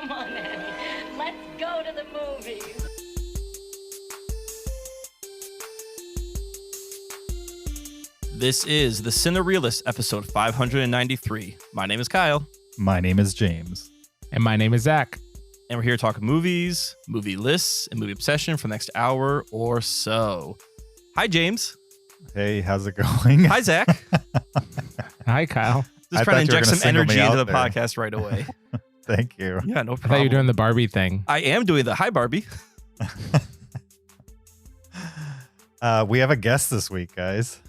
Come on, Annie. Let's go to the movies. This is the Cinereelists, episode 593. My name is Kyle. My name is James. And my name is Zach. And we're here to talk movies, movie lists, and movie obsession for the next hour or so. Hi, James. Hey, how's it going? Hi, Zach. Hi, Kyle. Just trying to inject some energy into the podcast right away. Thank you. Yeah, no I problem. thought you were doing the Barbie thing. I am doing the Hi, Barbie. We have a guest this week, guys.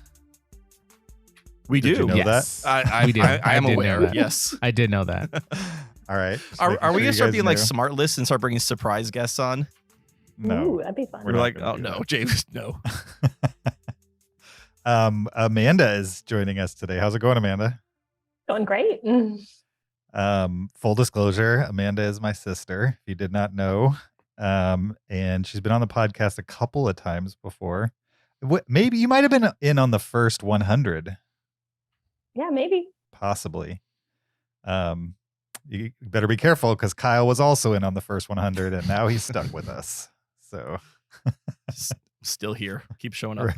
We Did do. you know Yes. I We did. I am I did know aware. that. Yes. I did know that. All right. Are we going to start being like smart lists and start bringing surprise guests on? No. Ooh, that'd be fun. We're not like, gonna oh, do no, that. James, no. Amanda is joining us today. How's it going, Amanda? Going great. Full disclosure, Amanda is my sister, if you did not know. And she's been on the podcast a couple of times before. Maybe you might have been in on the first 100. Yeah, maybe. Possibly. You better be careful because Kyle was also in on the first 100 and now he's stuck with us. So Still here. Keep showing up.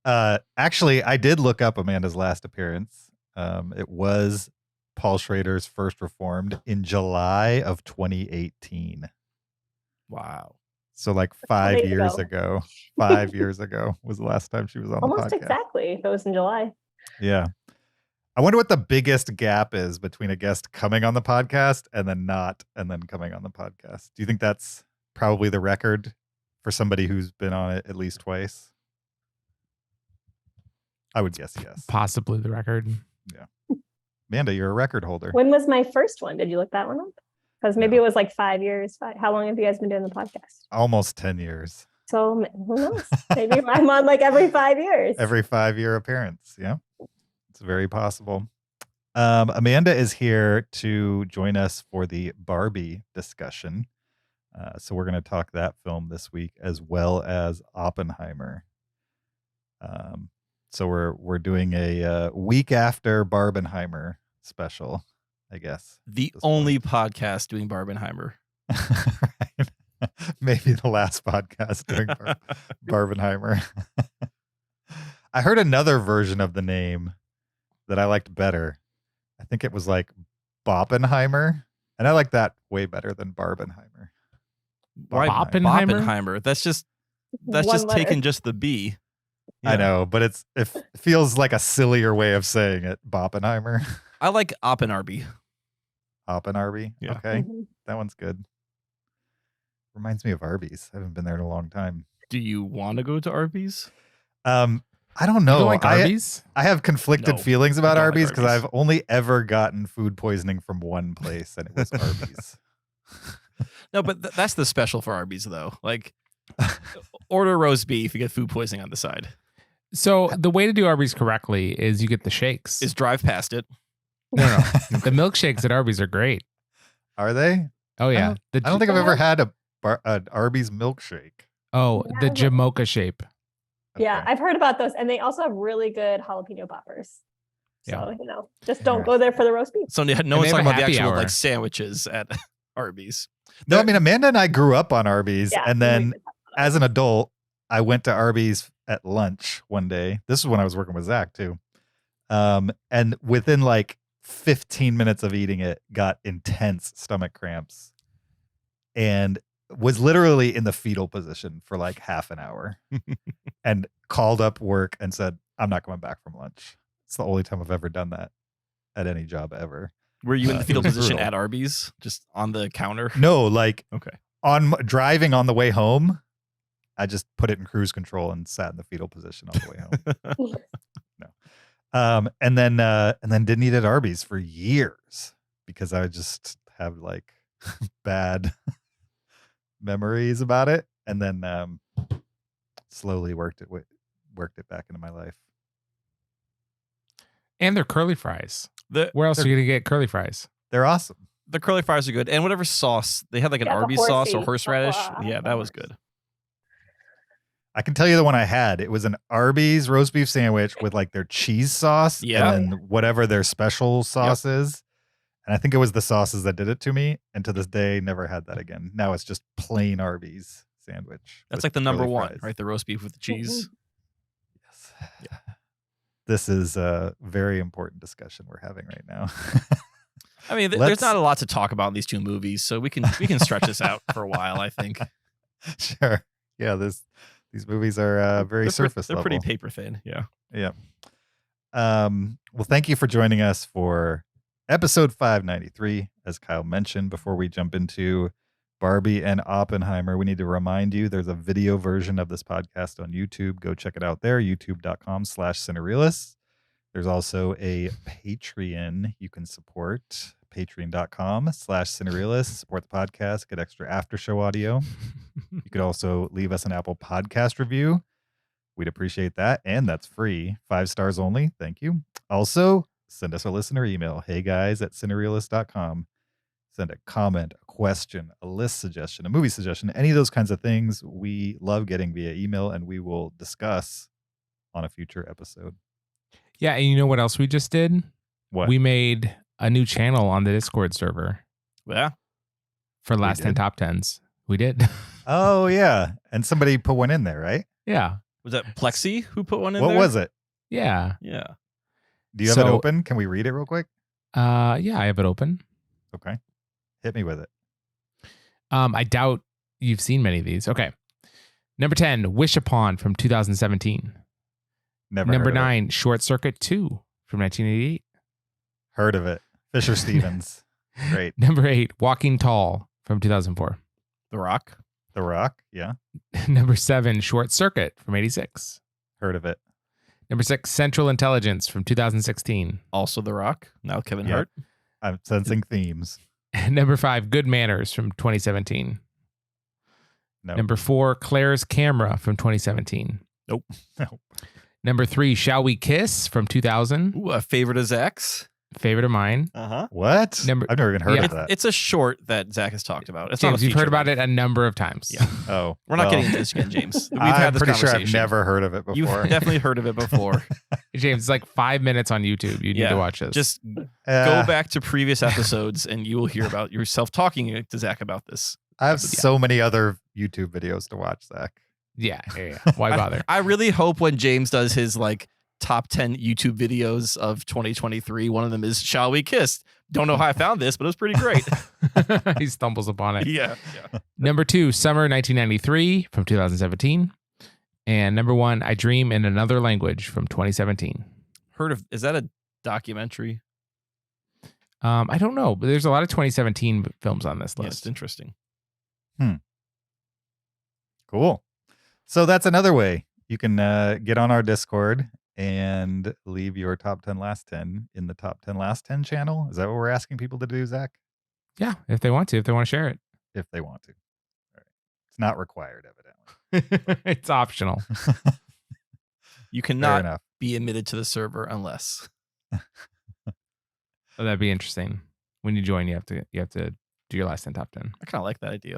right. Actually, I did look up Amanda's last appearance. It was Paul Schrader's First Reformed in July of 2018. Wow. So like 5 years ago. 5 years ago was the last time she was on Almost the podcast. exactly. It was in July. Yeah. I wonder what the biggest gap is between a guest coming on the podcast and then not, and then coming on the podcast. Do you think that's probably the record for somebody who's been on it at least twice? I would guess yes. Possibly the record. Amanda, you're a record holder. When was my first one? Did you look that one up? Because maybe No. it was like 5 years. How long have you guys been doing the podcast? Almost 10 years. So who knows? Maybe I'm on like every 5 years. Every 5-year appearance. Yeah. It's very possible. Amanda is here to join us for the Barbie discussion. So we're going to talk that film this week as well as Oppenheimer. So we're doing a week after Barbenheimer special, I guess. The This only podcast doing Barbenheimer. Right. Maybe the last podcast doing Barbenheimer. I heard another version of the name that I liked better. I think it was like Boppenheimer, and I like that way better than Barbenheimer. Why Oppenheimer? Oppenheimer? That's just One letter. taking just the B. I Yeah. know, but it feels like a sillier way of saying it. Boppenheimer. I like Oppenarby. Oppenarby. Yeah. Okay, Mhm. that one's good. Reminds me of Arby's. I haven't been there in a long time. Do you want to go to Arby's? I don't You know. don't like Arby's? I have conflicted No, feelings about I don't like Arby's because Arby's. I've only ever gotten food poisoning from one place, and it was Arby's. No, but that's the special for Arby's, though. Like, order roast beef, you get food poisoning on the side. So the way to do Arby's correctly is you get the shakes. Is drive past it. No. The milkshakes at Arby's are great. Are they? Oh, yeah. I don't think I've ever had an Arby's milkshake. Oh, the Yeah. Jamocha shape. Yeah, Okay. I've heard about those. And they also have really good jalapeno poppers. Yeah. So, just don't go there for the roast beef. So no And one's they have talking a about the happy actual hour. like sandwiches at Arby's. No, I mean Amanda and I grew up on Arby's, Yeah, and we then could talk about as an adult, I went to Arby's at lunch one day. This is when I was working with Zach too. And within like 15 minutes of eating it, got intense stomach cramps and was literally in the fetal position for like half an hour and called up work and said, I'm not coming back from lunch. It's the only time I've ever done that at any job ever. Were you in the It fetal was position brutal. at Arby's, just on the counter? No, like Okay. driving on the way home, I just put it in cruise control and sat in the fetal position all the way home. And then didn't eat at Arby's for years because I just have like bad memories about it, and then slowly worked it back into my life. And they're curly fries. The Where else are you going to get curly fries? They're awesome. the curly fries are good, and whatever sauce they had, like an Yeah, the Arby's sauce or horsey. horseradish. Oh, Yeah, that was good. I can tell you the one I had. It was an Arby's roast beef sandwich with like their cheese sauce Yeah. and then whatever their special sauce is. And I think it was the sauces that did it to me. And to this day, never had that again. Now it's just plain Arby's sandwich. That's with like the number curly one, fries. right? The roast beef with the cheese. Yes. Yeah. This is a very important discussion we're having right now. I mean, there's not a lot to talk about in these two movies, so we can stretch this out for a while, I think. Sure. Yeah, these movies are very surface They're level. pretty paper thin, yeah. Yeah. Well, thank you for joining us for episode 593. As Kyle mentioned, before we jump into Barbie and Oppenheimer, we need to remind you there's a video version of this podcast on YouTube. Go check it out there, youtube.com/Cinereelists. There's also a Patreon you can support, patreon.com/Cinereelists. Support the podcast, get extra after show audio. You could also leave us an Apple Podcast review. We'd appreciate that. And that's free. 5 stars only. Thank you. Also, send us a listener email, heyguys@cinereelists.com. Send a comment, a question, a list suggestion, a movie suggestion, any of those kinds of things. We love getting via email, and we will discuss on a future episode. Yeah, and you know what else we just did? What? We made a new channel on the Discord server Yeah. for last 10 did? top 10s. We did. Oh, yeah. And somebody put one in there, right? Yeah. Was that Plexi who put one in What there? was it? Yeah. Yeah. Do you have it So- open? Can we read it real quick? Yeah, I have it open. Okay. Hit me with it. I doubt you've seen many of these. Okay. Number 10, Wish Upon from 2017. Never Number heard of it. 9, Short Circuit 2 from 1988. Heard of it. Fisher Stevens. Great. Number 8, Walking Tall from 2004. The Rock. The Rock. Yeah. Number 7, Short Circuit from 86. Heard of it. Number 6, Central Intelligence from 2016. Also The Rock. Now Kevin Yep. Hart. I'm sensing themes. Number 5, Good Manners from 2017. No. Number 4, Claire's Camera from 2017. Nope. Nope. Number 3, Shall We Kiss from 2000. Ooh, a favorite of Zach's. Favorite of mine. Uh-huh. What? Number- I've never even heard Yeah. of that. It's a short that Zach has talked about. It's not a James, you've feature heard about length. it a number of times. Yeah. Oh. We're not well, getting into this again, James. We've I'm had this pretty sure I've conversation. never heard of it before. You've definitely heard of it before. James, it's like 5 minutes on YouTube. You need Yeah. to watch this. Just Uh, go back to previous episodes and you will hear about yourself talking to Zach about this. I have Yeah. so many other YouTube videos to watch, Zach. yeah. Why bother? I really hope when James does his like top 10 YouTube videos of 2023, one of them is Shall We Kiss? Don't know how I found this, but it was pretty great. He stumbles upon it. yeah. Number 2, Summer 1993 from 2017. And number 1, I Dream in Another Language from 2017. Is that a documentary? I don't know, but there's a lot of 2017 films on this Yeah, list. it's interesting. Cool. So that's another way you can get on our Discord and leave your top 10 last 10 in the top 10 last 10 channel. Is that what we're asking people to do, Zach? Yeah, if they want to share it. If they want to. All right. It's not required, evidently. It's optional. You Fair cannot enough. be admitted to the server unless. Oh, that'd be interesting. When you join, you have to do your last 10 top 10. I kind of like that idea.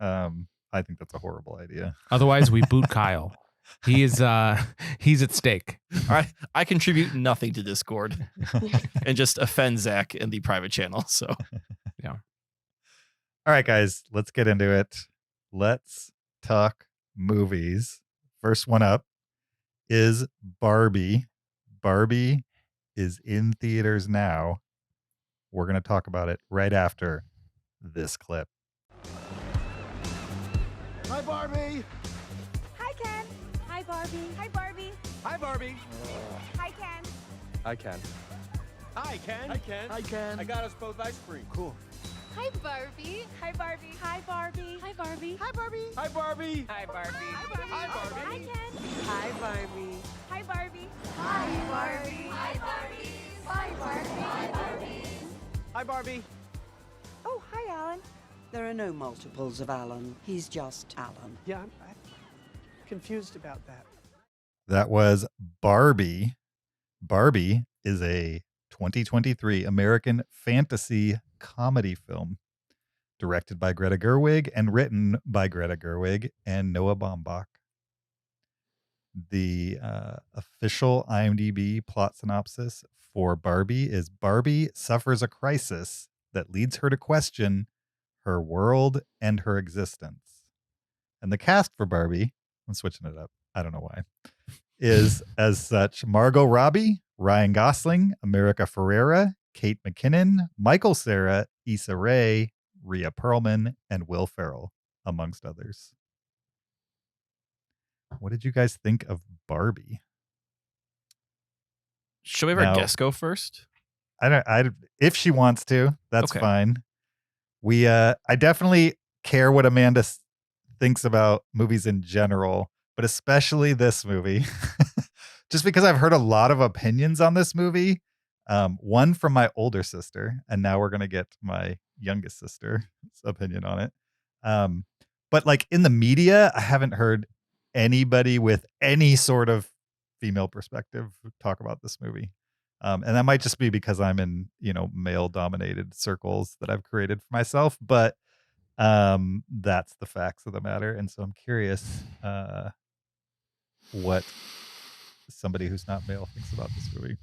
I think that's a horrible idea. Otherwise, we boot Kyle. He is he's at stake. All right. I contribute nothing to Discord and just offend Zach in the private channel. So All right, guys, let's get into it. Let's talk movies. First one up is Barbie. Barbie is in theaters now. We're going to talk about it right after this clip. Hi, Barbie. Hi, Ken. Hi, Barbie. Hi, Barbie. Hi, Barbie. Hi, Ken. Hi, Ken. Hi, Ken. Hi, Ken. Hi, Ken. I got us both ice cream. Cool. Hi, Barbie. Hi, Barbie. Hi, Barbie. Hi, Barbie. Hi, Barbie. Hi, Barbie. Hi, Barbie. Hi, Barbie. Hi, Ken. Hi, Barbie. Hi, Barbie. Hi, Barbie. Hi, Barbie. Hi, Barbie. Hi, Barbie. Hi, Barbie. Oh, hi, Alan. There are no multiples of Alan. He's just Alan. Yeah, I'm confused about that. That was Barbie. Barbie is a 2023 American fantasy comedy film directed by Greta Gerwig and written by Greta Gerwig and Noah Baumbach. The official IMDb plot synopsis for Barbie is Barbie suffers a crisis that leads her to question her world and her existence. And the cast for Barbie, I'm switching it up, I don't know why, is as such Margot Robbie, Ryan Gosling, America Ferrera, Kate McKinnon, Michael Cera, Issa Rae, Rhea Perlman, and Will Ferrell, amongst others. What did you guys think of Barbie? Should we have our guest go first? If she wants to, that's Okay. fine. I definitely care what Amanda thinks about movies in general, but especially this movie, just because I've heard a lot of opinions on this movie. One from my older sister, and now we're gonna get my youngest sister's opinion on it. But like in the media, I haven't heard anybody with any sort of female perspective talk about this movie. And that might just be because I'm in, male dominated circles that I've created for myself, but that's the facts of the matter. And so I'm curious what somebody who's not male thinks about this movie.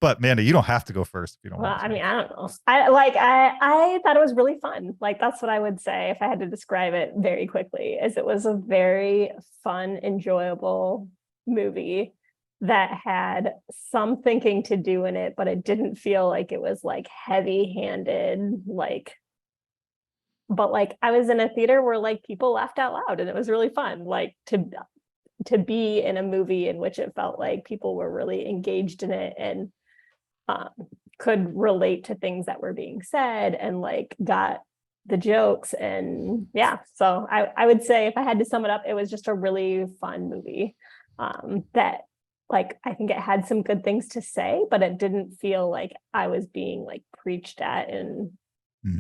But Amanda, you don't have to go first if you don't want to. I mean, I don't know. I thought it was really fun. Like, that's what I would say if I had to describe it very quickly, is it was a very fun, enjoyable movie that had some thinking to do in it, but it didn't feel like it was like heavy-handed, but like I was in a theater where like people laughed out loud and it was really fun, like to be in a movie in which it felt like people were really engaged in it and could relate to things that were being said and like got the jokes. And yeah, so I would say if I had to sum it up, it was just a really fun movie that like I think it had some good things to say, but it didn't feel like I was being like preached at in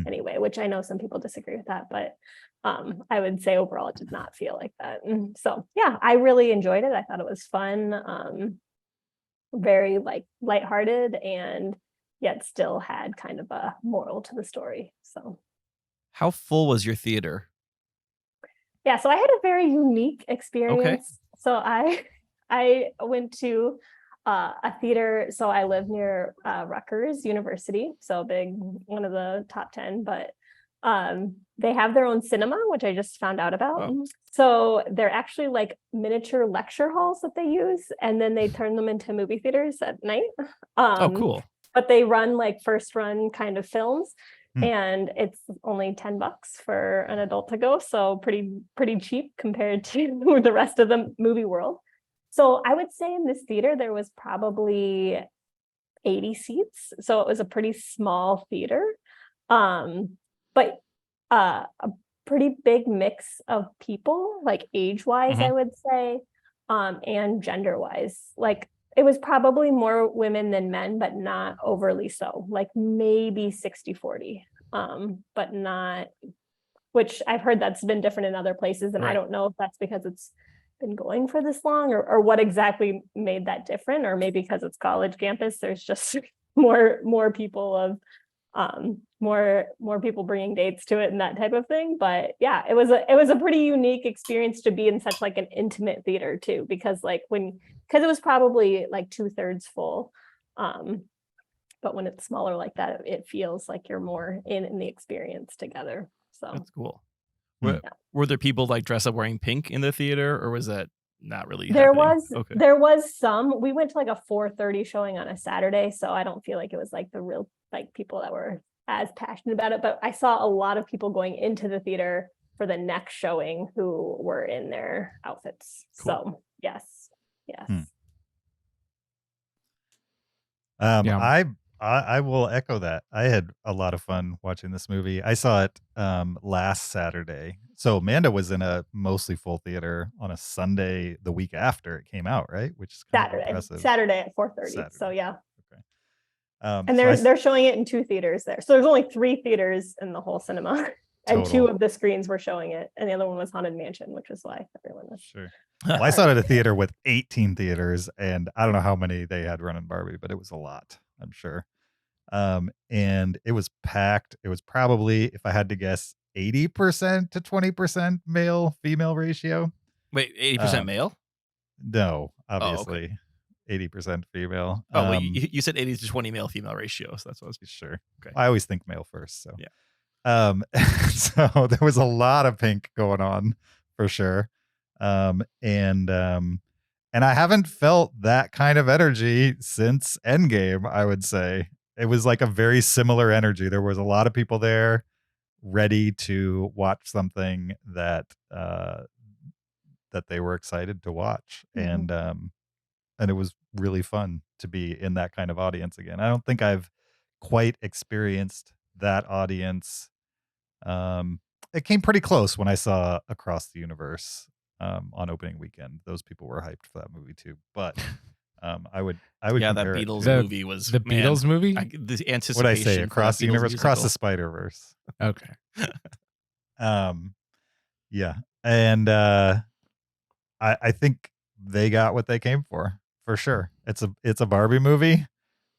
any way, which I know some people disagree with that, but I would say overall it did not feel like that. And so yeah, I really enjoyed it. I thought it was fun, very like lighthearted, and yet still had kind of a moral to the story. So how full was your theater? Yeah, so I had a very unique experience. Okay. So I went to a theater. So I live near Rutgers University, so big, one of the top 10, but they have their own cinema, which I just found out about. Oh. So they're actually like miniature lecture halls that they use, and then they turn them into movie theaters at night. Oh, cool. But they run like first run kind of films, and it's only $10 for an adult to go. So pretty cheap compared to the rest of the movie world. So I would say in this theater, there was probably 80 seats. So it was a pretty small theater, but a pretty big mix of people, like age-wise, I would say, and gender-wise. Like it was probably more women than men, but not overly so, like maybe 60-40, but not, which I've heard that's been different in other places. And I don't know if that's because it's been going for this long or what exactly made that different, or maybe because it's college campus, there's just more people of more people bringing dates to it and that type of thing. But yeah, it was a pretty unique experience to be in such like an intimate theater too, because it was probably like 2/3 full, but when it's smaller like that, it feels like you're more in the experience together. So that's cool. Were there people like dressed up wearing pink in the theater, or was that not really happening? There was some. We went to like a 4:30 showing on a Saturday, so I don't feel like it was like the real like people that were as passionate about it, but I saw a lot of people going into the theater for the next showing who were in their outfits. Cool. So yes. I will echo that. I had a lot of fun watching this movie. I saw it last Saturday. So Amanda was in a mostly full theater on a Sunday the week after it came out, right? Which is kind of impressive. Saturday at 4:30. So yeah. Okay. And they're showing it in 2 theaters there. So there's only 3 theaters in the whole cinema. And 2 of the screens were showing it. And the other one was Haunted Mansion, which was why everyone was. Sure. Well, I saw it at a theater with 18 theaters, and I don't know how many they had running Barbie, but it was a lot, I'm sure. And it was packed. It was probably, if I had to guess, 80% to 20% male female ratio. Wait, 80% male? No, okay. obviously, 80% female. Oh, well, you said 80 to 20 male female ratio, so that's what I was. Sure. Okay. I always think male first. So Yeah. so there was a lot of pink going on for sure. And I haven't felt that kind of energy since Endgame, I would say. It was like a very similar energy. There was a lot of people there ready to watch something that that they were excited to watch. And it was really fun to be in that kind of audience again. I don't think I've quite experienced that audience. It came pretty close when I saw Across the Universe on opening weekend. Those people were hyped for that movie too. But I would Yeah, that compare it Beatles to- movie was The Beatles movie? the anticipation. What I say, for Across that the Beatles Universe, Across the musical. Spider Verse. Okay. Yeah, and I think they got what they came for sure. It's a Barbie movie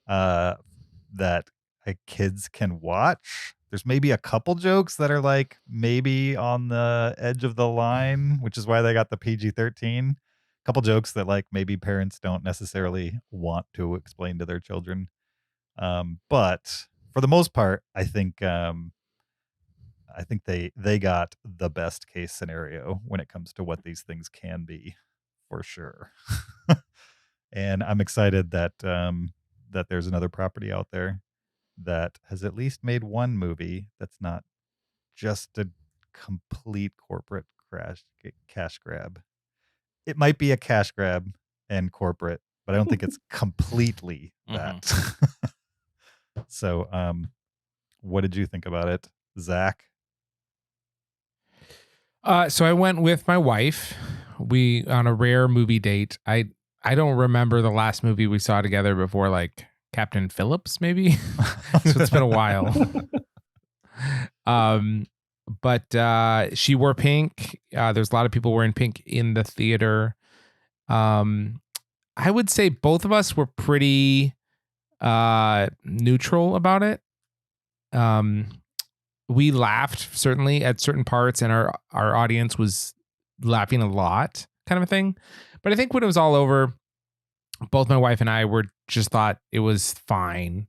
that kids can watch. There's maybe a couple jokes that are like maybe on the edge of the line, which is why they got the PG-13. A couple jokes that like maybe parents don't necessarily want to explain to their children. But for the most part, I think they got the best case scenario when it comes to what these things can be, for sure. And I'm excited that that there's another property out there that has at least made one movie that's not just a complete corporate cash grab. It might be a cash grab and corporate, but I don't think it's completely that. So, what did you think about it, Zach? So I went with my wife. We on a rare movie date. I don't remember the last movie we saw together before, like Captain Phillips, maybe. So it's been a while. But she wore pink. There's a lot of people wearing pink in the theater. I would say both of us were pretty neutral about it. We laughed certainly at certain parts, and our audience was laughing a lot, kind of a thing. But I think when it was all over, both my wife and I were just thought it was fine.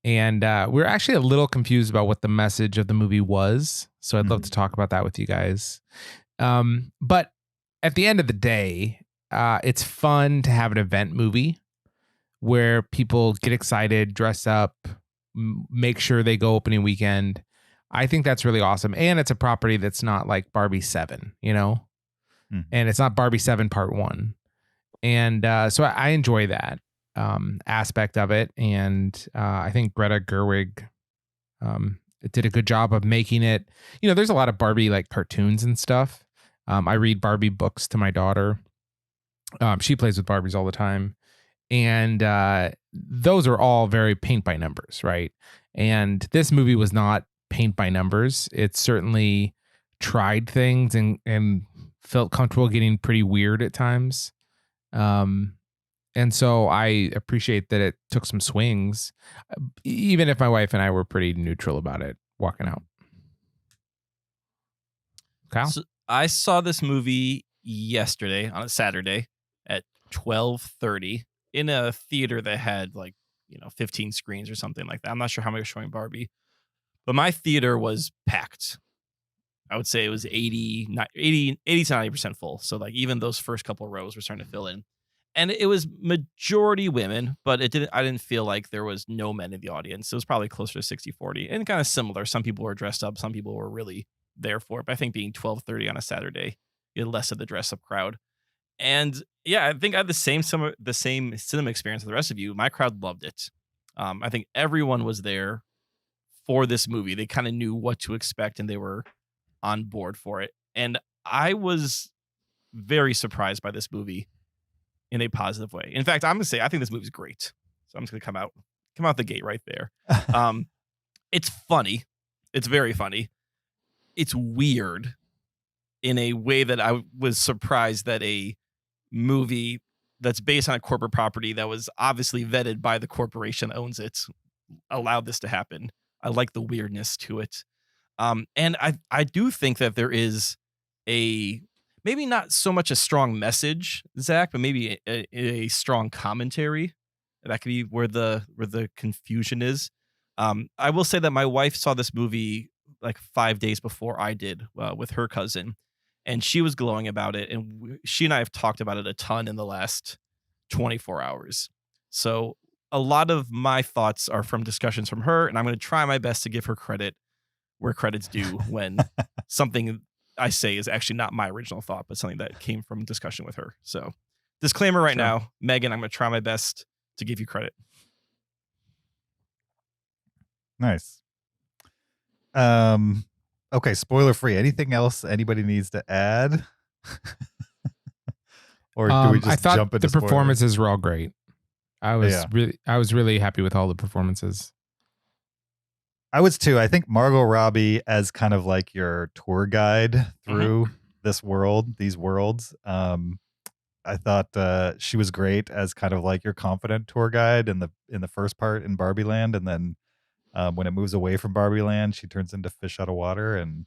And we were actually a little confused about what the message of the movie was. So I'd love to talk about that with you guys. But at the end of the day, it's fun to have an event movie where people get excited, dress up, make sure they go opening weekend. I think that's really awesome. And it's a property that's not like Barbie 7, you know? And it's not Barbie 7 Part 1. And so I enjoy that aspect of it. And I think Greta Gerwig did a good job of making it. You know, there's a lot of Barbie like cartoons and stuff. I read Barbie books to my daughter. She plays with Barbies all the time. And those are all very paint by numbers, right? And this movie was not paint by numbers. It certainly tried things and felt comfortable getting pretty weird at times. And so I appreciate that it took some swings, even if my wife and I were pretty neutral about it walking out. Kyle? So I saw this movie yesterday on a Saturday at 12:30 in a theater that had 15 screens or something like that. I'm not sure how many were showing Barbie, but my theater was packed. I would say it was 80 to 90% full. So like even those first couple rows were starting to fill in. And it was majority women, but I didn't feel like there was no men in the audience. It was probably closer to 60-40 and kind of similar. Some people were dressed up. Some people were really there for it. But I think being 12:30 on a Saturday, you had less of the dress up crowd. And yeah, I think I had the same cinema experience as the rest of you. My crowd loved it. I think everyone was there for this movie. They kind of knew what to expect and they were on board for it. And I was very surprised by this movie in a positive way. In fact, I'm going to say I think this movie's great. So I'm just going to come out the gate right there. It's funny. It's very funny. It's weird in a way that I was surprised that a movie that's based on a corporate property that was obviously vetted by the corporation that owns it allowed this to happen. I like the weirdness to it. And I do think that there is maybe not so much a strong message, Zach, but maybe a strong commentary. That could be where the confusion is. I will say that my wife saw this movie like 5 days before I did with her cousin, and she was glowing about it. And she and I have talked about it a ton in the last 24 hours. So a lot of my thoughts are from discussions from her, and I'm going to try my best to give her credit where credit's due when something I say is actually not my original thought, but something that came from discussion with her. So disclaimer right now, Megan, I'm going to try my best to give you credit. Nice. Okay, spoiler free. Anything else anybody needs to add? Or do we just I thought jump into the performances were all great. I was really happy with all the performances. I was too. I think Margot Robbie as kind of like your tour guide through this world, these worlds. I thought she was great as kind of like your confident tour guide in the first part in Barbie Land, and then when it moves away from Barbie Land, she turns into fish out of water, and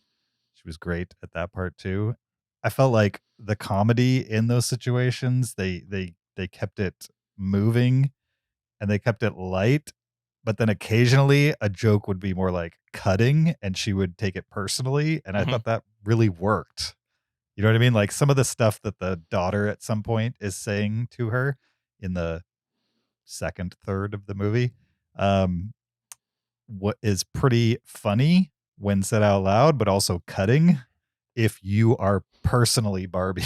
she was great at that part too. I felt like the comedy in those situations, they kept it moving and they kept it light, but then occasionally a joke would be more like cutting and she would take it personally, and I thought that really worked. You know what I mean? Like some of the stuff that the daughter at some point is saying to her in the second third of the movie, what is pretty funny when said out loud, but also cutting if you are personally Barbie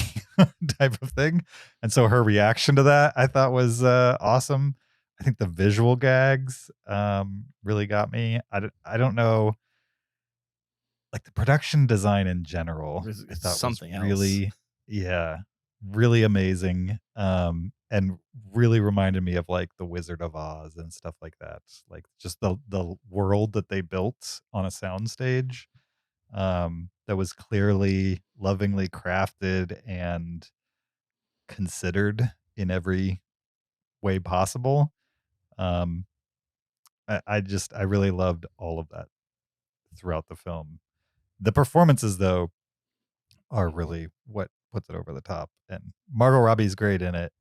type of thing. And so her reaction to that I thought was awesome. I think the visual gags really got me. I don't know, like the production design in general, I thought something was really, really amazing. And really reminded me of like the Wizard of Oz and stuff like that. Like just the world that they built on a soundstage that was clearly lovingly crafted and considered in every way possible. I really loved all of that throughout the film. The performances, though, are really what puts it over the top. And Margot Robbie's great in it.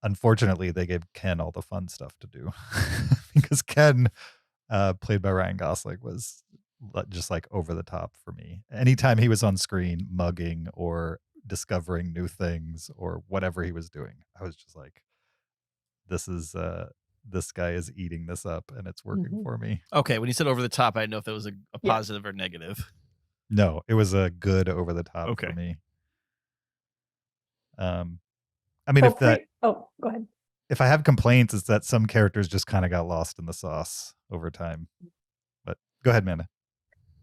Unfortunately, they gave Ken all the fun stuff to do because Ken, played by Ryan Gosling, was just like over the top for me. Anytime he was on screen mugging or discovering new things or whatever he was doing, I was just like, this guy is eating this up and it's working for me. Okay, when you said over the top, I didn't know if that was a positive or negative. No, it was a good over the top for me. I mean, go ahead. If I have complaints, it's that some characters just kind of got lost in the sauce over time. But go ahead, Amanda.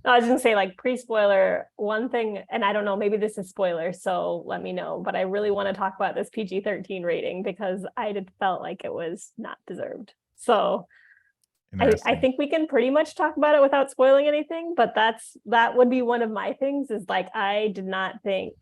I was gonna say, like, pre-spoiler, one thing, and I don't know, maybe this is spoiler, so let me know, but I really want to talk about this PG-13 rating because felt like it was not deserved. So I think we can pretty much talk about it without spoiling anything, but that would be one of my things, is like, I did not think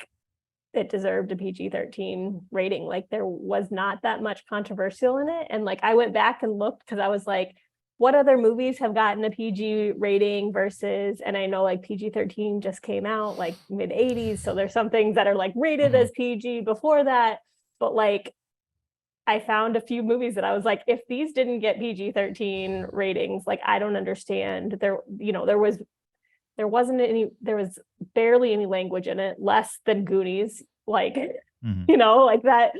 it deserved a PG-13 rating. Like, there was not that much controversial in it. And like, I went back and looked because I was like, what other movies have gotten a PG rating versus, and I know like PG-13 just came out like mid 80s. So there's some things that are like rated as PG before that. But like, I found a few movies that I was like, if these didn't get PG-13 ratings, like, I don't understand. There was barely any language in it, less than Goonies, like, like that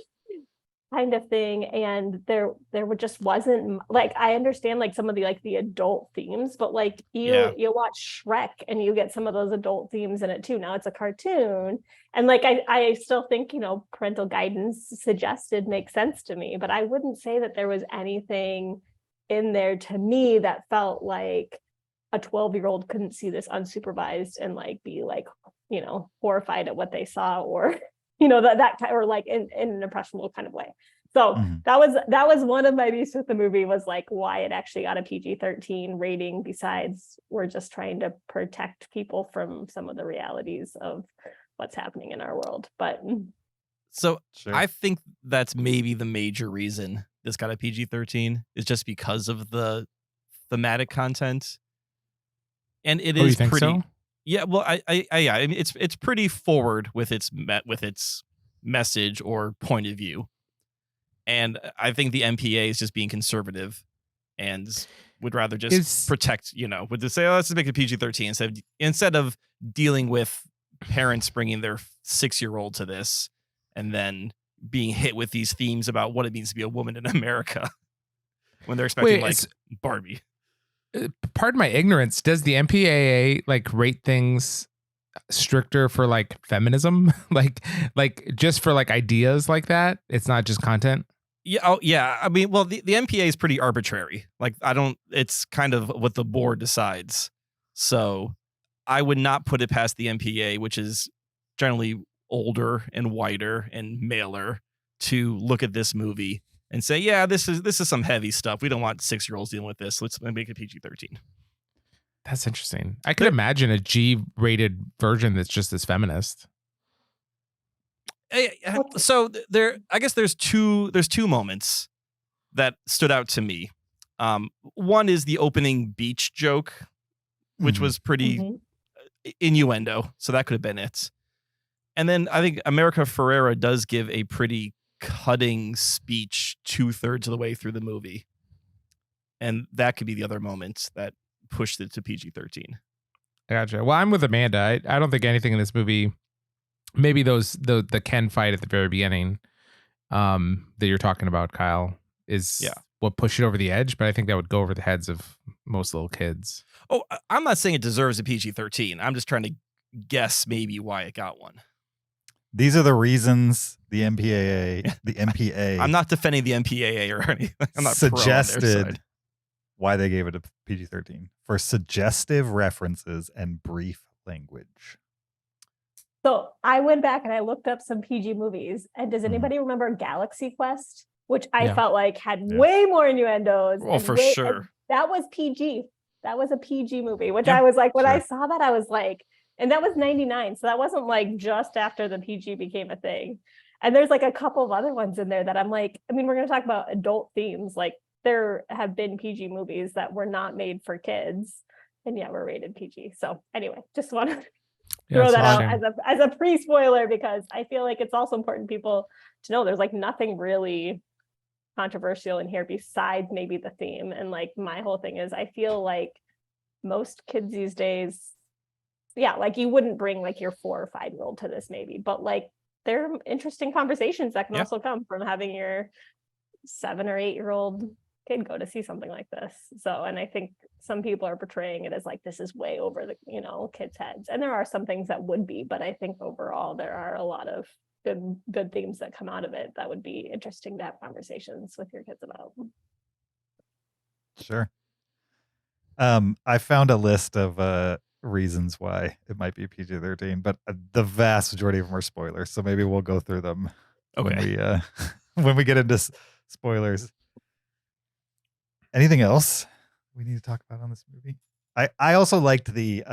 kind of thing. And there just wasn't, like, I understand like some of the adult themes, but like you watch Shrek and you get some of those adult themes in it too. Now it's a cartoon. And like, I still think, parental guidance suggested makes sense to me, but I wouldn't say that there was anything in there to me that felt like a 12-year-old couldn't see this unsupervised and like be like, horrified at what they saw, or that or like in an impressionable kind of way. So that was one of my beefs with the movie, was like why it actually got a PG-13 rating, besides we're just trying to protect people from some of the realities of what's happening in our world. But so I think that's maybe the major reason this got a PG-13 is just because of the thematic content. And it is pretty. So? Yeah, well, yeah, I mean, it's pretty forward with its message or point of view, and I think the MPA is just being conservative and would rather just protect, would just say, oh, let's make it PG-13 instead of dealing with parents bringing their 6-year-old to this and then being hit with these themes about what it means to be a woman in America when they're expecting Barbie. Pardon my ignorance. Does the MPAA like rate things stricter for like feminism, like just for like ideas like that? It's not just content. Yeah. Oh, yeah. I mean, well, the MPA is pretty arbitrary. Like, it's kind of what the board decides. So I would not put it past the MPA, which is generally older and whiter and maler, to look at this movie and say, yeah, this is some heavy stuff. We don't want 6-year-olds dealing with this. Let's make it PG-13. That's interesting. I could imagine a G-rated version that's just as feminist. So I guess there's two moments that stood out to me. One is the opening beach joke, which was pretty innuendo. So that could have been it. And then I think America Ferrera does give a pretty cutting speech 2/3 of the way through the movie. And that could be the other moment that pushed it to PG-13. I gotcha. Well, I'm with Amanda. I don't think anything in this movie, maybe the Ken fight at the very beginning that you're talking about, Kyle, is what pushed it over the edge, but I think that would go over the heads of most little kids. Oh, I'm not saying it deserves a PG-13. I'm just trying to guess maybe why it got one. These are the reasons the MPA. I'm not defending the MPAA or anything. I'm not suggested why they gave it a PG-13 for suggestive references and brief language. So I went back and I looked up some PG movies. And does anybody remember Galaxy Quest, which I felt like had way more innuendos? Oh, for sure. That was PG. That was a PG movie, which I was like, when I saw that, I was like, and that was 99. So that wasn't like just after the PG became a thing. And there's like a couple of other ones in there that I'm like, I mean, we're going to talk about adult themes. Like there have been PG movies that were not made for kids and yet were rated PG. So anyway, just want to throw that out as a pre-spoiler, because I feel like it's also important people to know there's like nothing really controversial in here besides maybe the theme. And like my whole thing is, I feel like most kids these days, like you wouldn't bring like your 4 or 5-year-old to this maybe, but like there are interesting conversations that can also come from having your 7 or 8-year-old kid go to see something like this. So, and I think some people are portraying it as like, this is way over the, kids' heads. And there are some things that would be, but I think overall there are a lot of good themes that come out of it that would be interesting to have conversations with your kids about. Sure. I found a list of reasons why it might be PG-13, but the vast majority of them are spoilers. So maybe we'll go through them when we get into spoilers. Anything else we need to talk about on this movie? I also liked the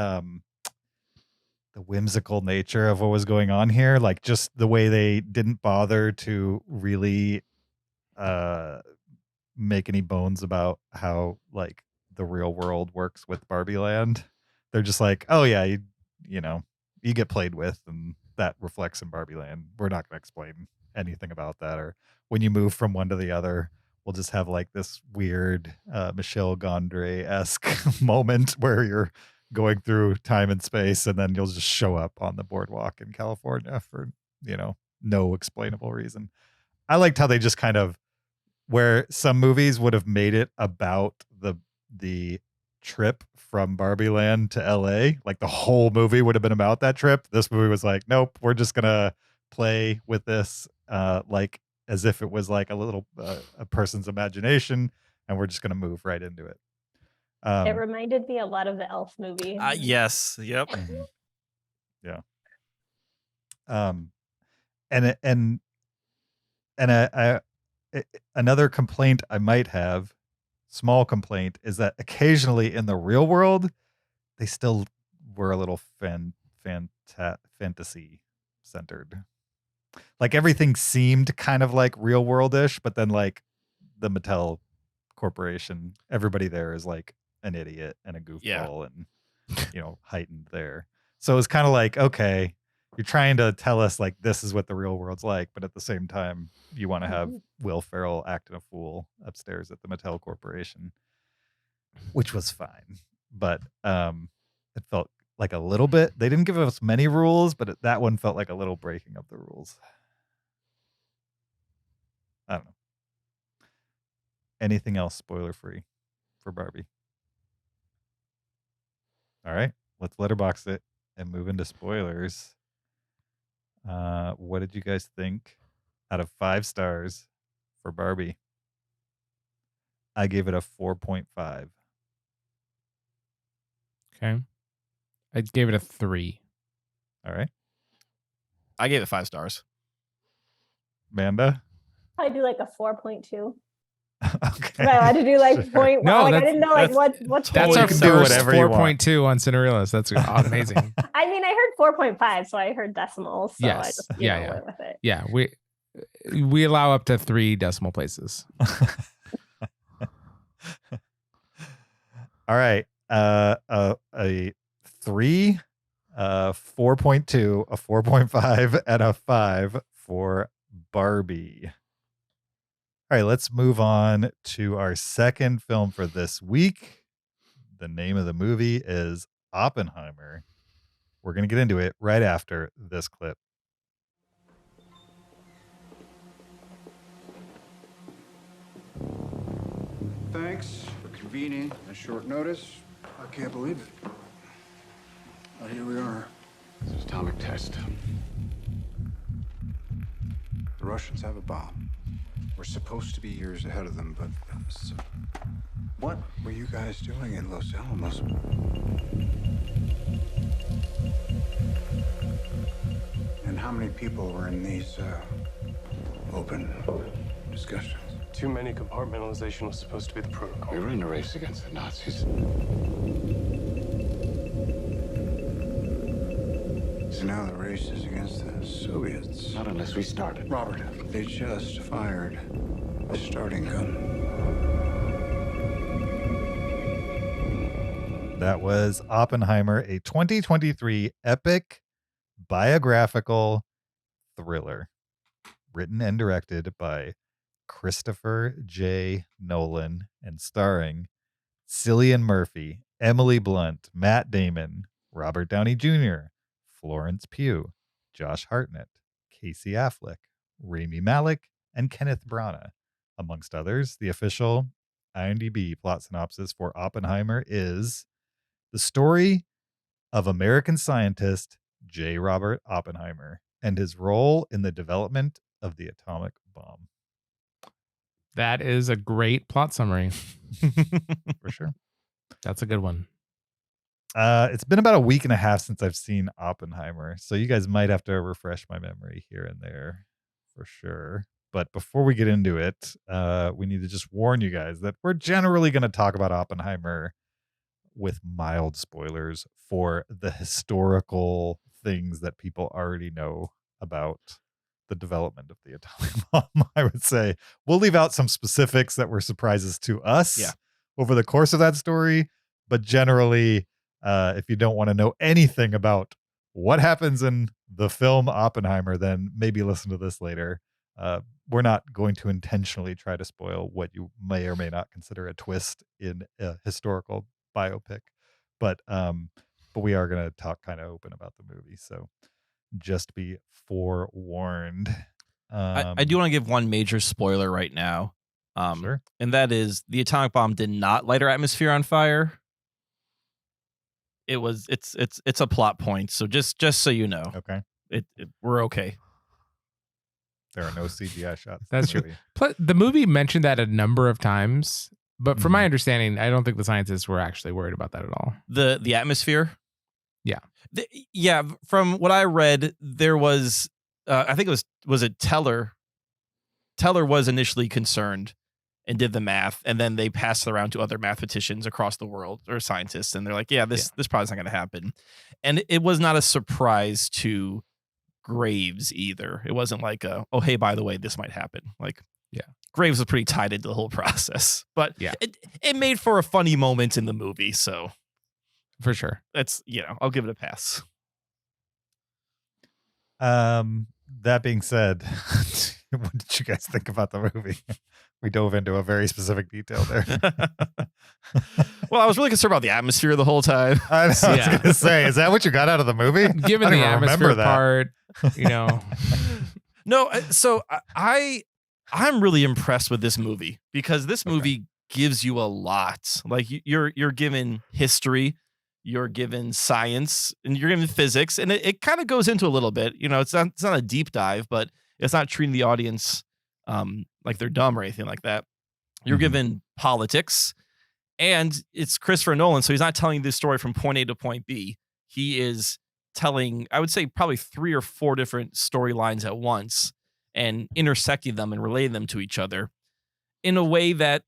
whimsical nature of what was going on here, like just the way they didn't bother to really make any bones about how like the real world works with Barbie Land. They're just like, oh yeah, you get played with, and that reflects in Barbie Land. We're not going to explain anything about that, or when you move from one to the other, we'll just have like this weird Michel Gondry-esque moment where you're going through time and space, and then you'll just show up on the boardwalk in California for, no explainable reason. I liked how they just kind of, where some movies would have made it about the trip from Barbie Land to LA, like the whole movie would have been about that trip. This movie was like, nope, we're just gonna play with this like as if it was like a little a person's imagination, and we're just gonna move right into it. It reminded me a lot of the Elf movie. Yes. Yep. Yeah. And another complaint I might have, small complaint, is that occasionally in the real world, they still were a little fantasy centered. Like everything seemed kind of like real world-ish, but then like the Mattel Corporation, everybody there is like an idiot and a goofball and heightened there. So it's kind of like, okay, you're trying to tell us like this is what the real world's like, but at the same time, you want to have Will Ferrell acting a fool upstairs at the Mattel Corporation, which was fine. But it felt like a little bit. They didn't give us many rules, but that one felt like a little breaking of the rules. I don't know. Anything else spoiler free for Barbie? All right, let's letterbox it and move into spoilers. What did you guys think out of 5 stars for Barbie? I gave it a 4.5. Okay. I gave it a 3. All right. I gave it 5 stars. Amanda? I do like a 4.2. Okay. I had to do like Sure. point. No, Like I that's- didn't know like what's That's You our can first do whatever you want. 4.2 on Cinereelists. That's amazing. I mean, I heard 4.5, so I heard decimals. So I Yes. just Yeah. went with it. Yeah, we allow up to 3 decimal places. All right. A 3, 4.2, a 4.5, and a 5 for Barbie. All right, let's move on to our second film for this week. The name of the movie is Oppenheimer. We're going to get into it right after this clip. Thanks for convening at short notice. I can't believe it. But here we are. This is atomic test. The Russians have a bomb. We're supposed to be years ahead of them, but what were you guys doing in Los Alamos? And how many people were in these open discussions? Too many compartmentalization was supposed to be the protocol. We were in a race against the Nazis. So now the race is against the Soviets. Not unless we started. Robert, they just fired a starting gun. That was Oppenheimer, a 2023 epic biographical thriller written and directed by Christopher J. Nolan and starring Cillian Murphy, Emily Blunt, Matt Damon, Robert Downey Jr., Florence Pugh, Josh Hartnett, Casey Affleck, Rami Malek, and Kenneth Branagh. Amongst others, the official IMDb plot synopsis for Oppenheimer is the story of American scientist J. Robert Oppenheimer and his role in the development of the atomic bomb. That is a great plot summary. For sure. That's a good one. It's been about a week and a half since I've seen Oppenheimer, so you guys might have to refresh my memory here and there for sure. But before we get into it, we need to just warn you guys that we're generally going to talk about Oppenheimer with mild spoilers for the historical things that people already know about the development of the atomic bomb. I would say we'll leave out some specifics that were surprises to us over the course of that story, but generally, if you don't want to know anything about what happens in the film Oppenheimer, then maybe listen to this later. We're not going to intentionally try to spoil what you may or may not consider a twist in a historical biopic, but we are going to talk kind of open about the movie, so just be forewarned. I do want to give one major spoiler right now, Sure. and that is the atomic bomb did not light our atmosphere on fire. It's a plot point, so just so you know, Okay. We're okay. There are no CGI shots. That's true. The movie mentioned that a number of times, but from my understanding, I don't think the scientists were actually worried about that at all. The atmosphere. Yeah. From what I read, there was, I think it was it Teller. Teller was initially concerned and did the math, and then they passed it around to other mathematicians across the world or scientists, and they're like, this probably not going to happen. And it was not a surprise to Graves either. It wasn't like oh, hey, by the way, this might happen. Like, Graves was pretty tied into the whole process, but it made for a funny moment in the movie. So for sure, that's, I'll give it a pass. That being said, what did you guys think about the movie? We dove into a very specific detail there. Well, I was really concerned about the atmosphere the whole time. I was Yeah. going to say, is that what you got out of the movie? Given I the don't even atmosphere remember that. part, you know, No, so I'm really impressed with this movie because this movie gives you a lot. Like you're given history, you're given science, and you're given physics, and it kind of goes into a little bit. You know, it's not a deep dive, but it's not treating the audience like they're dumb or anything like that. You're given politics, and it's Christopher Nolan, so he's not telling this story from point A to point B. He is telling, I would say, probably 3 or 4 different storylines at once and intersecting them and relating them to each other in a way that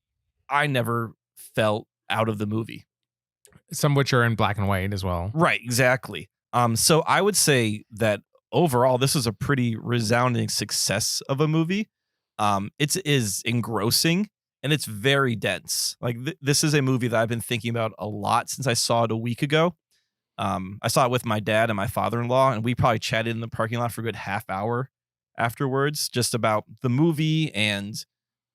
I never felt out of the movie. some which are in black and white as well. Right, exactly. So I would say that overall, this is a pretty resounding success of a movie. It is engrossing and it's very dense. Like this is a movie that I've been thinking about a lot since I saw it a week ago. I saw it with my dad and my father-in-law, and we probably chatted in the parking lot for a good half hour afterwards, just about the movie and,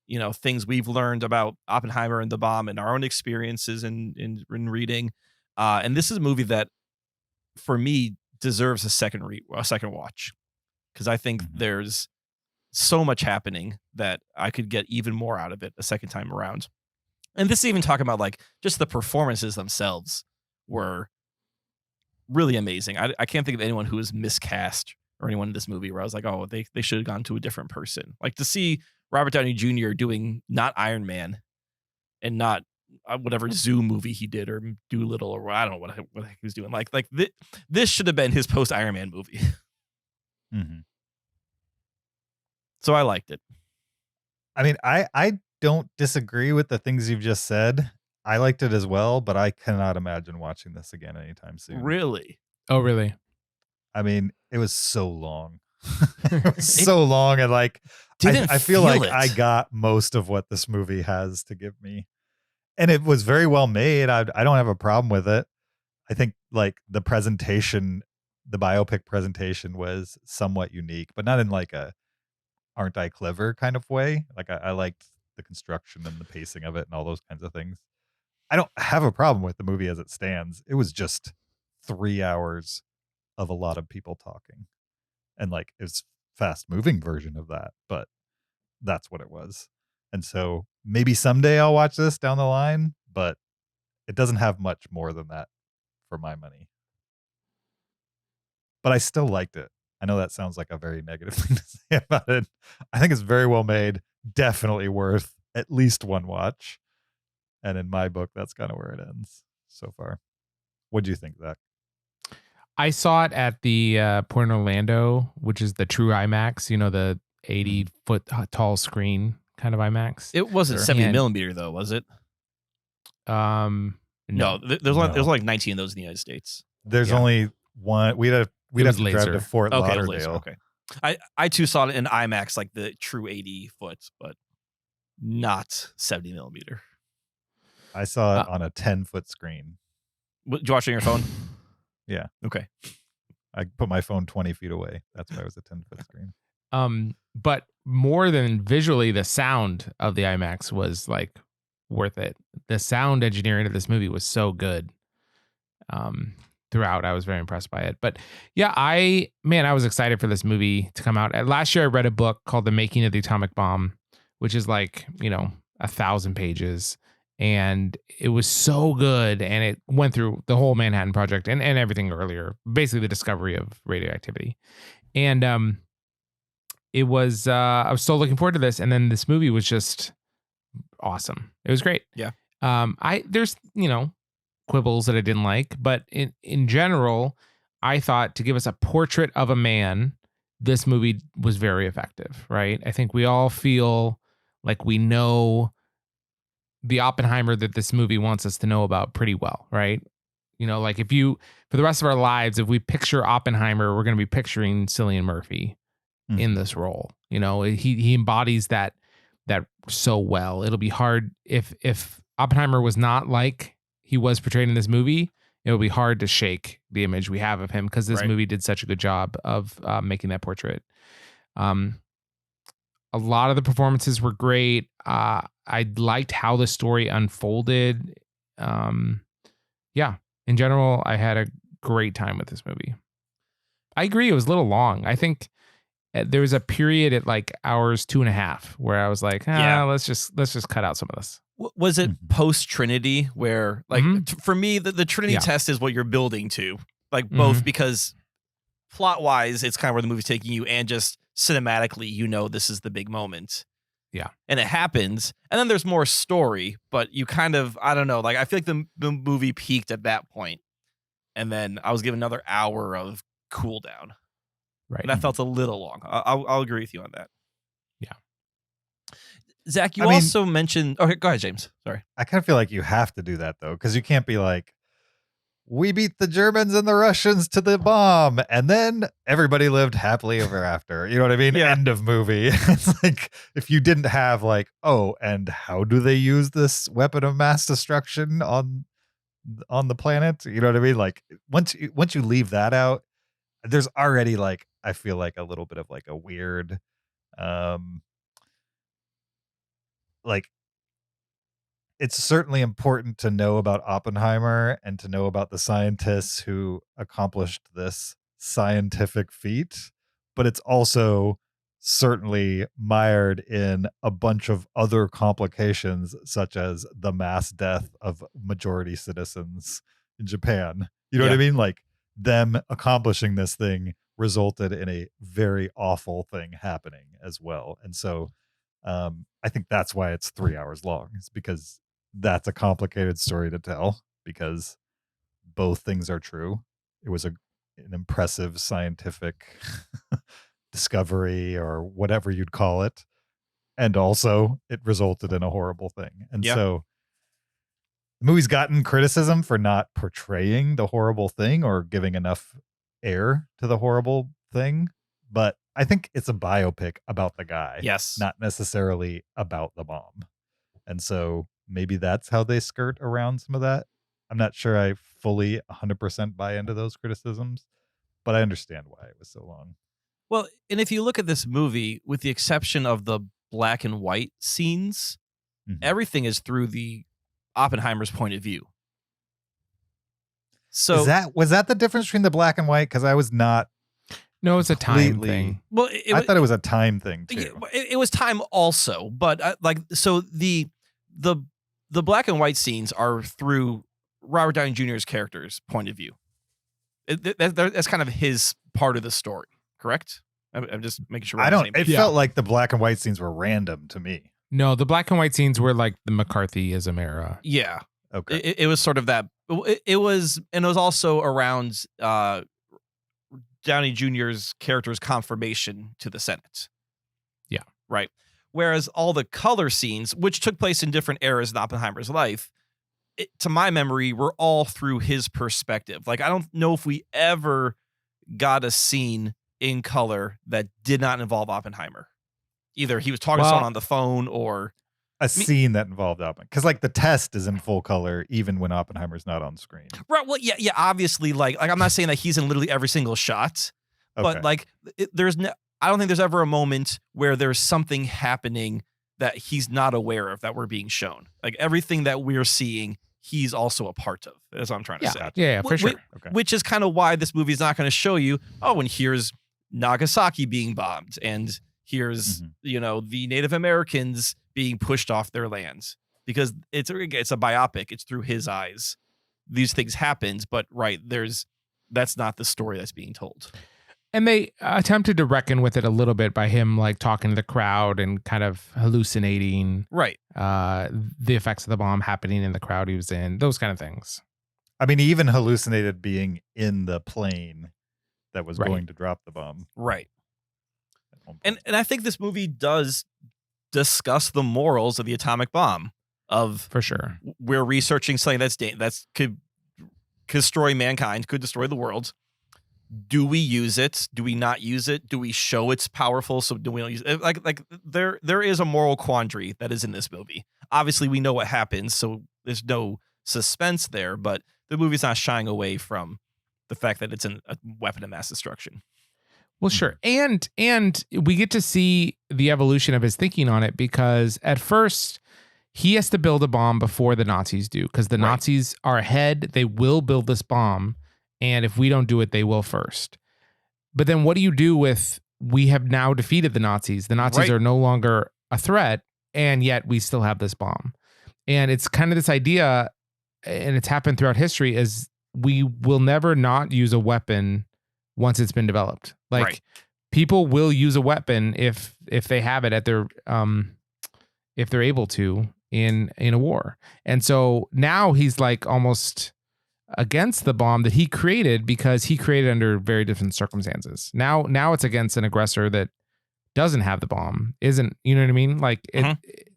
you know, things we've learned about Oppenheimer and the bomb and our own experiences in reading. And this is a movie that, for me, deserves a second watch, because I think there's so much happening that I could get even more out of it a second time around. And this is even talking about like just the performances themselves were really amazing. I can't think of anyone who was miscast or anyone in this movie where I was like, oh, they should have gone to a different person. Like to see Robert Downey Jr. doing not Iron Man and not whatever Zoo movie he did or Doolittle or I don't know what he was doing. Like this should have been his post Iron Man movie. So I liked it. I mean, I don't disagree with the things you've just said. I liked it as well, but I cannot imagine watching this again anytime soon. Really? Oh, really? I mean, it was so long. It was so long, and like Didn't I feel like it. I got most of what this movie has to give me. And it was very well made. I don't have a problem with it. I think like the presentation, the biopic presentation was somewhat unique, but not in like a aren't I clever kind of way. Like I liked the construction and the pacing of it and all those kinds of things. I don't have a problem with the movie as it stands. It was just 3 hours of a lot of people talking. And like it's fast moving version of that, but that's what it was. And so maybe someday I'll watch this down the line, but it doesn't have much more than that for my money. But I still liked it. I know that sounds like a very negative thing to say about it. I think it's very well made, definitely worth at least one watch. And in my book, that's kind of where it ends so far. What do you think, Zach? I saw it at the Port Orlando, which is the true IMAX, you know, the 80-foot tall screen kind of IMAX. It wasn't Sure. 70 And- millimeter though, was it? No. There's like 19 of those in the United States. There's Yeah. only one. We'd have was to drive laser. to Fort Okay, it was Lauderdale. laser, okay. I too saw it in IMAX, like the true 80 foot, but not 70 millimeter. I saw it on a 10-foot screen. Did you watch it on your phone? Yeah. Okay. I put my phone 20 feet away. That's why it was a 10-foot screen. But more than visually, the sound of the IMAX was like worth it. The sound engineering of this movie was so good. Throughout, I was very impressed by it. But yeah, I was excited for this movie to come out. Last year, I read a book called The Making of the Atomic Bomb, which is like, 1,000 pages. And it was so good. And it went through the whole Manhattan Project and everything earlier, basically the discovery of radioactivity. And it was, I was so looking forward to this. And then this movie was just awesome. It was great. Yeah. There's, quibbles that I didn't like, but in general, I thought to give us a portrait of a man, this movie was very effective, right? I think we all feel like we know the Oppenheimer that this movie wants us to know about pretty well, right? Like for the rest of our lives, if we picture Oppenheimer, we're going to be picturing Cillian Murphy in this role. He embodies that so well. It'll be hard if Oppenheimer was not like he was portrayed in this movie, it will be hard to shake the image we have of him because this Right. movie did such a good job of making that portrait. A lot of the performances were great. I liked how the story unfolded. Yeah, in general, I had a great time with this movie. I agree, it was a little long. I think there was a period at like hours 2.5 where I was like, Yeah. let's just cut out some of this. Was it post Trinity where like for me the Trinity Yeah. test is what you're building to, like both because plot wise it's kind of where the movie's taking you and just cinematically this is the big moment. Yeah. And it happens and then there's more story, but you kind of I don't know, like I feel like the movie peaked at that point and then I was given another hour of cool down. Right. And that felt a little long. I'll agree with you on that. Yeah. Zach, you I mean- also mentioned okay, go ahead, James. Sorry. I kind of feel like you have to do that though, because you can't be like, we beat the Germans and the Russians to the bomb, and then everybody lived happily ever after. You know what I mean? Yeah. End of movie. It's like if you didn't have like, oh, and how do they use this weapon of mass destruction on the planet? You know what I mean? Like once you leave that out, there's already like I feel like a little bit of like a weird, like. It's certainly important to know about Oppenheimer and to know about the scientists who accomplished this scientific feat, but it's also certainly mired in a bunch of other complications, such as the mass death of majority citizens in Japan. You know what I mean? Like them accomplishing this thing resulted in a very awful thing happening as well. And so I think that's why it's 3 hours long. It's because that's a complicated story to tell because both things are true. It was an impressive scientific discovery or whatever you'd call it. And also it resulted in a horrible thing. And so the movie's gotten criticism for not portraying the horrible thing or giving enough air to the horrible thing. But I think it's a biopic about the guy. Yes. Not necessarily about the bomb. And so maybe that's how they skirt around some of that. I'm not sure I fully 100% buy into those criticisms, but I understand why it was so long. Well, and if you look at this movie, with the exception of the black and white scenes, everything is through the Oppenheimer's point of view. So was that the difference between the black and white? Because I was not. No, it's a time thing. Well, I thought it was a time thing too. It was time also, but the black and white scenes are through Robert Downey Jr.'s character's point of view. That's kind of his part of the story, correct? I'm just making sure. It felt like the black and white scenes were random to me. No, the black and white scenes were like the McCarthyism era. Yeah. Okay. It was sort of that. It was also around Downey Jr.'s character's confirmation to the Senate. Yeah. Right. Whereas all the color scenes, which took place in different eras in Oppenheimer's life, to my memory, were all through his perspective. Like, I don't know if we ever got a scene in color that did not involve Oppenheimer. Either he was talking to someone on the phone or a scene that involved Oppenheimer. Because like the test is in full color even when Oppenheimer's not on screen. Right. Well, yeah. Obviously, like I'm not saying that he's in literally every single shot, but like I don't think there's ever a moment where there's something happening that he's not aware of that we're being shown. Like everything that we're seeing, he's also a part of. That's what I'm trying to say. Yeah, for sure. Which is kind of why this movie is not going to show you, oh, and here's Nagasaki being bombed, and here's the Native Americans being pushed off their lands, because it's a biopic. It's through his eyes. These things happened, but that's not the story that's being told. And they attempted to reckon with it a little bit by him like talking to the crowd and kind of hallucinating the effects of the bomb happening in the crowd he was in, those kind of things. I mean, he even hallucinated being in the plane that was going to drop the bomb. Right. And I think this movie does discuss the morals of the atomic bomb. For sure. We're researching something that's could destroy mankind, could destroy the world. Do we use it? Do we not use it? Do we show it's powerful? So do we not use it? Like there is a moral quandary that is in this movie. Obviously, we know what happens, so there's no suspense there. But the movie's not shying away from the fact that it's a weapon of mass destruction. Well, sure. And we get to see the evolution of his thinking on it, because at first he has to build a bomb before the Nazis do, because the Nazis are ahead. They will build this bomb. And if we don't do it, they will first. But then what do you do with, we have now defeated the Nazis. The Nazis are no longer a threat, and yet we still have this bomb. And it's kind of this idea, and it's happened throughout history, is we will never not use a weapon once it's been developed. Like people will use a weapon if they have it at their if they're able to in a war. And so now he's like almost against the bomb that he created, because he created under very different circumstances. Now it's against an aggressor that doesn't have the bomb, isn't, you know what I mean? Like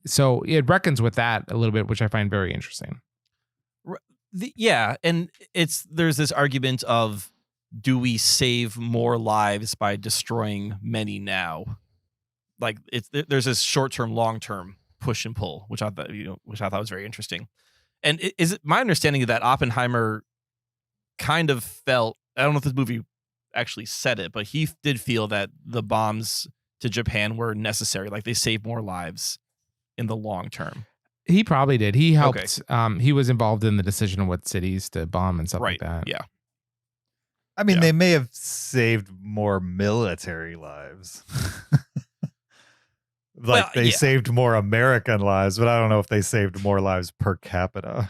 so it reckons with that a little bit, which I find very interesting. Yeah, and there's this argument of, do we save more lives by destroying many now? Like there's this short-term, long-term push and pull, which I thought was very interesting. And is it my understanding that Oppenheimer kind of felt, I don't know if this movie actually said it, but he did feel that the bombs to Japan were necessary, like they saved more lives in the long term. He probably did. He helped. He was involved in the decision of what cities to bomb and stuff like that. Yeah. I mean, they may have saved more military lives. They saved more American lives, but I don't know if they saved more lives per capita.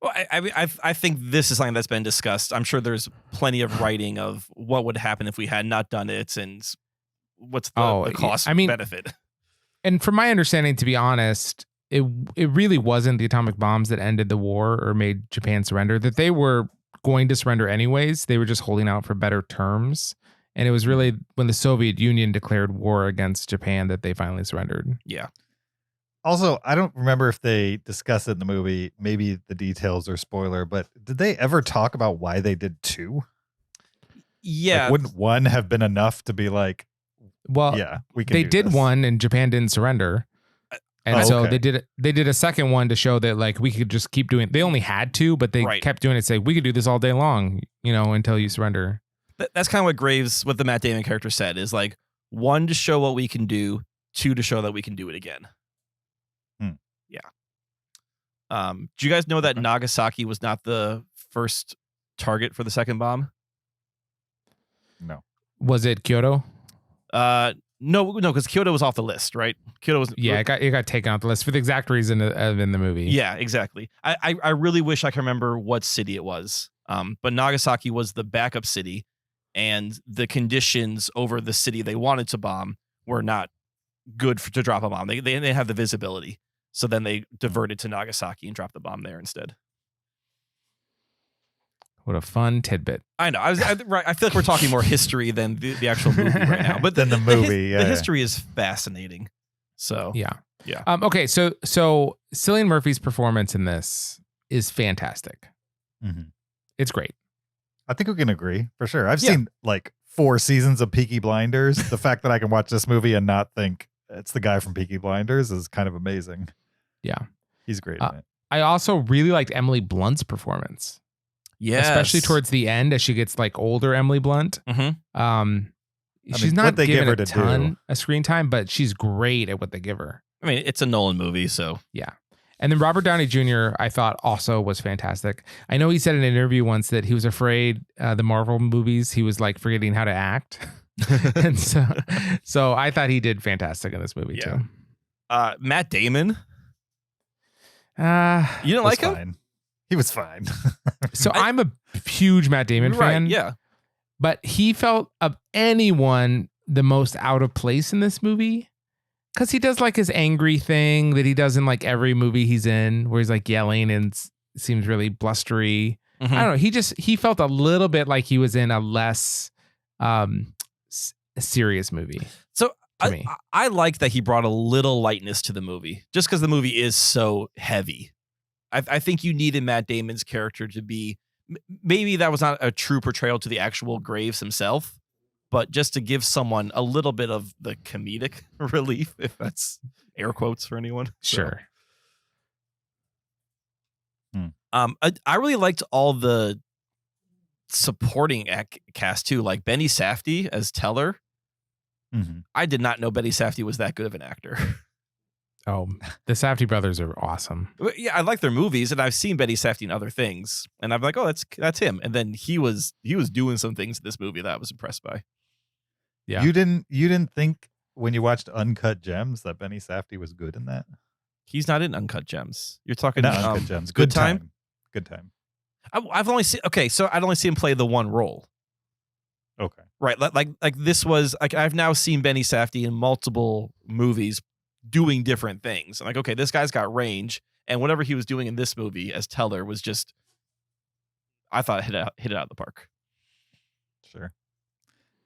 Well, I think this is something that's been discussed. I'm sure there's plenty of writing of what would happen if we had not done it, and what's the cost benefit. And from my understanding, to be honest, it really wasn't the atomic bombs that ended the war or made Japan surrender. That they were going to surrender anyways. They were just holding out for better terms. And it was really when the Soviet Union declared war against Japan that they finally surrendered. Yeah. Also, I don't remember if they discussed it in the movie. Maybe the details are spoiler, but did they ever talk about why they did 2? Yeah. Like, wouldn't 1 have been enough to be like, well, yeah, we can they do did this? 1 and Japan didn't surrender. And so they did a second one to show that like we could just keep doing. They only had to, but they kept doing it. Say we could do this all day long, until you surrender. That's kind of what the Matt Damon character said, is like 1 to show what we can do, 2 to show that we can do it again. Yeah. Do you guys know that Nagasaki was not the first target for the second bomb? No. Was it Kyoto? No, because Kyoto was off the list, right? Kyoto was it got taken off the list for the exact reason of in the movie. Yeah, exactly. I really wish I could remember what city it was. But Nagasaki was the backup city, and the conditions over the city they wanted to bomb were not good to drop a bomb. They didn't have the visibility, so then they diverted to Nagasaki and dropped the bomb there instead. What a fun tidbit. I know. I feel like we're talking more history than the actual movie right now. But than the movie, the history is fascinating. So yeah. Okay. So Cillian Murphy's performance in this is fantastic. Mm-hmm. It's great. I think we can agree for sure. I've seen like 4 seasons of Peaky Blinders. The fact that I can watch this movie and not think it's the guy from Peaky Blinders is kind of amazing. Yeah, he's great in it. I also really liked Emily Blunt's performance. Yeah, especially towards the end as she gets like older Emily Blunt. Mm-hmm. She's not given a ton of screen time, but she's great at what they give her. I mean, it's a Nolan movie, so yeah. And then Robert Downey Jr. I thought also was fantastic. I know he said in an interview once that he was afraid the Marvel movies he was like forgetting how to act, and so I thought he did fantastic in this movie too. Matt Damon. You didn't like him? Fine. He was fine. So I'm a huge Matt Damon fan. Yeah. But he felt of anyone the most out of place in this movie. Because he does like his angry thing that he does in like every movie he's in, where he's like yelling and seems really blustery. Mm-hmm. I don't know. He felt a little bit like he was in a less serious movie. So I like that he brought a little lightness to the movie, just because the movie is so heavy. I think you needed Matt Damon's character to be, maybe that was not a true portrayal to the actual Graves himself, but just to give someone a little bit of the comedic relief, if that's air quotes for anyone. Sure. I really liked all the supporting cast too, like Benny Safdie as Teller. Mhm. I did not know Benny Safdie was that good of an actor. Oh, the Safdie brothers are awesome. Yeah, I like their movies, and I've seen Benny Safdie in other things, and I'm like, oh, that's him. And then he was doing some things in this movie that I was impressed by. Yeah. You didn't think when you watched Uncut Gems that Benny Safdie was good in that? He's not in Uncut Gems. You're talking Not Uncut Gems. Good Time. Good Time. I've only seen so I'd only seen him play the one role. Okay. Right, like this was like I've now seen Benny Safdie in multiple movies doing different things. I'm like, okay, this guy's got range, and whatever he was doing in this movie as Teller was just, I thought hit it out of the park. Sure.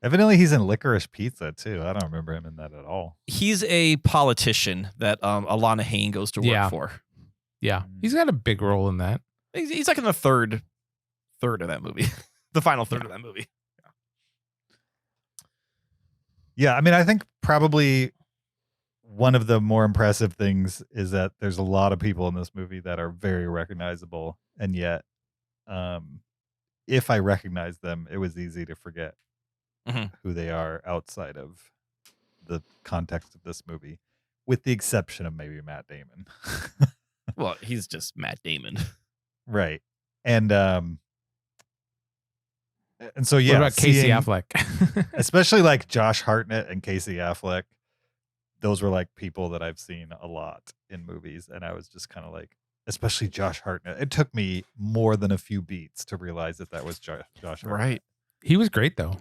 Evidently, he's in Licorice Pizza too. I don't remember him in that at all. He's a politician that Alana Haim goes to work for. Yeah, he's got a big role in that. He's like in the third of that movie, the final third of that movie. Yeah, I mean, I think probably one of the more impressive things is that there's a lot of people in this movie that are very recognizable, and yet, if I recognize them, it was easy to forget who they are outside of the context of this movie, with the exception of maybe Matt Damon. Well, he's just Matt Damon, right? And so yeah, What about Casey Affleck? especially like Josh Hartnett and Casey Affleck. Those were like people that I've seen a lot in movies, and I was just kind of like, especially Josh Hartnett. It took me more than a few beats to realize that was Josh Hartnett. Right? He was great though.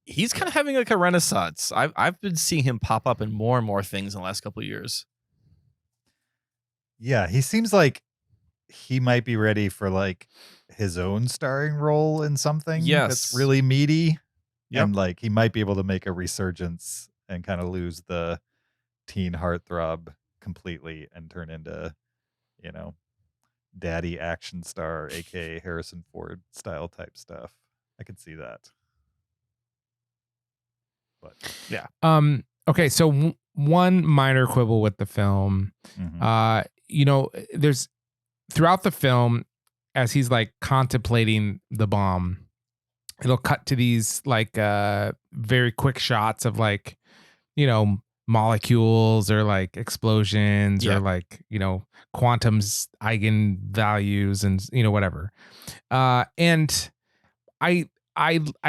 He's kind of having like a renaissance. I've been seeing him pop up in more and more things in the last couple of years. Yeah, he seems like he might be ready for like his own starring role in something that's really meaty. Yep. And like he might be able to make a resurgence and kind of lose the teen heartthrob completely and turn into, daddy action star, aka Harrison Ford style type stuff. I could see that. But yeah. Okay, so one minor quibble with the film. There's throughout the film, as he's like contemplating the bomb, it'll cut to these like very quick shots of like, molecules or like explosions or like, quantum's eigenvalues and whatever. And I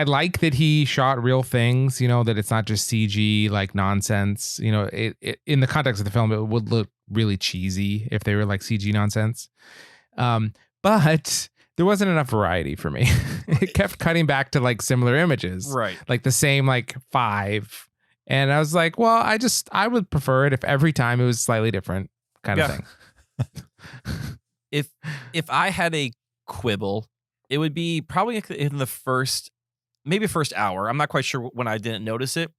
like that he shot real things, that it's not just CG like nonsense. It in the context of the film, it would look really cheesy if they were like CG nonsense. But there wasn't enough variety for me. It kept cutting back to like similar images, right? Like the same like 5. And I was like, well, I would prefer it if every time it was slightly different kind of thing. If I had a quibble, it would be probably in the first hour. I'm not quite sure when I didn't notice it,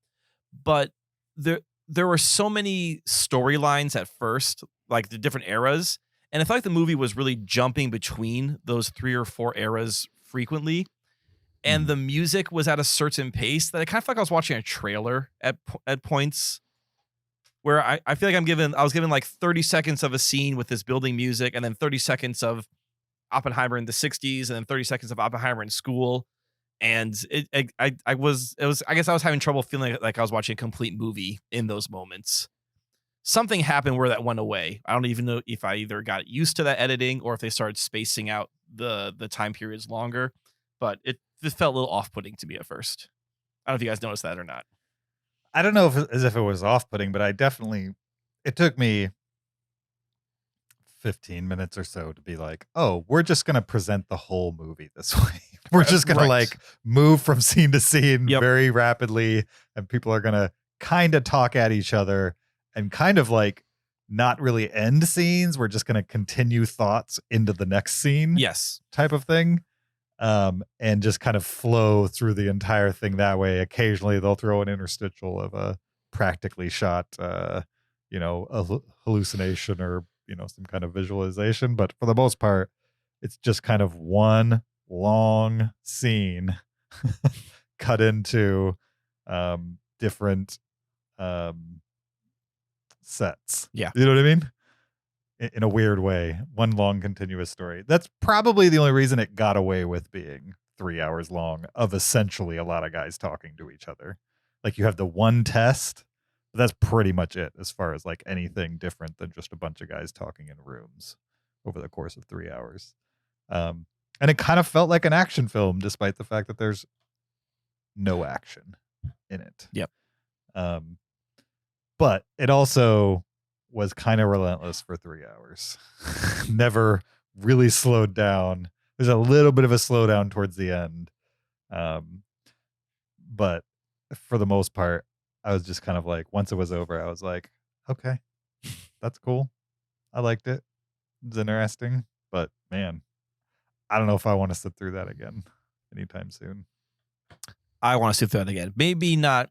but there were so many storylines at first, like the different eras, and I felt like the movie was really jumping between those 3 or 4 eras frequently. And the music was at a certain pace that I kind of felt like I was watching a trailer at points, where I feel like I was given like 30 seconds of a scene with this building music, and then 30 seconds of Oppenheimer in the 60s, and then 30 seconds of Oppenheimer in school. And I guess I was having trouble feeling like I was watching a complete movie in those moments. Something happened where that went away. I don't even know if I either got used to that editing or if they started spacing out the time periods longer, but it felt a little off-putting to me at first. I don't know if you guys noticed that or not. I don't know if it was off-putting, but it took me 15 minutes or so to be like, oh, we're just going to present the whole movie this way. We're just going to like move from scene to scene very rapidly, and people are going to kind of talk at each other and kind of like not really end scenes. We're just going to continue thoughts into the next scene. Yes. Type of thing. And just kind of flow through the entire thing that way. Occasionally they'll throw an interstitial of a practically shot, a hallucination or, some kind of visualization. But for the most part, it's just kind of one long scene cut into different sets. Yeah. You know what I mean? in a weird way. One long continuous story. That's probably the only reason it got away with being 3 hours long of essentially a lot of guys talking to each other. Like you have the one test, but that's pretty much it as far as like anything different than just a bunch of guys talking in rooms over the course of 3 hours. And it kind of felt like an action film, despite the fact that there's no action in it. Yep. But it also was kind of relentless for 3 hours. Never really slowed down. There's a little bit of a slowdown towards the end. But for the most part, I was just kind of like, once it was over, I was like, okay, that's cool. I liked it. It's interesting. But man, I don't know if I want to sit through that again anytime soon. I want to sit through that again. Maybe not.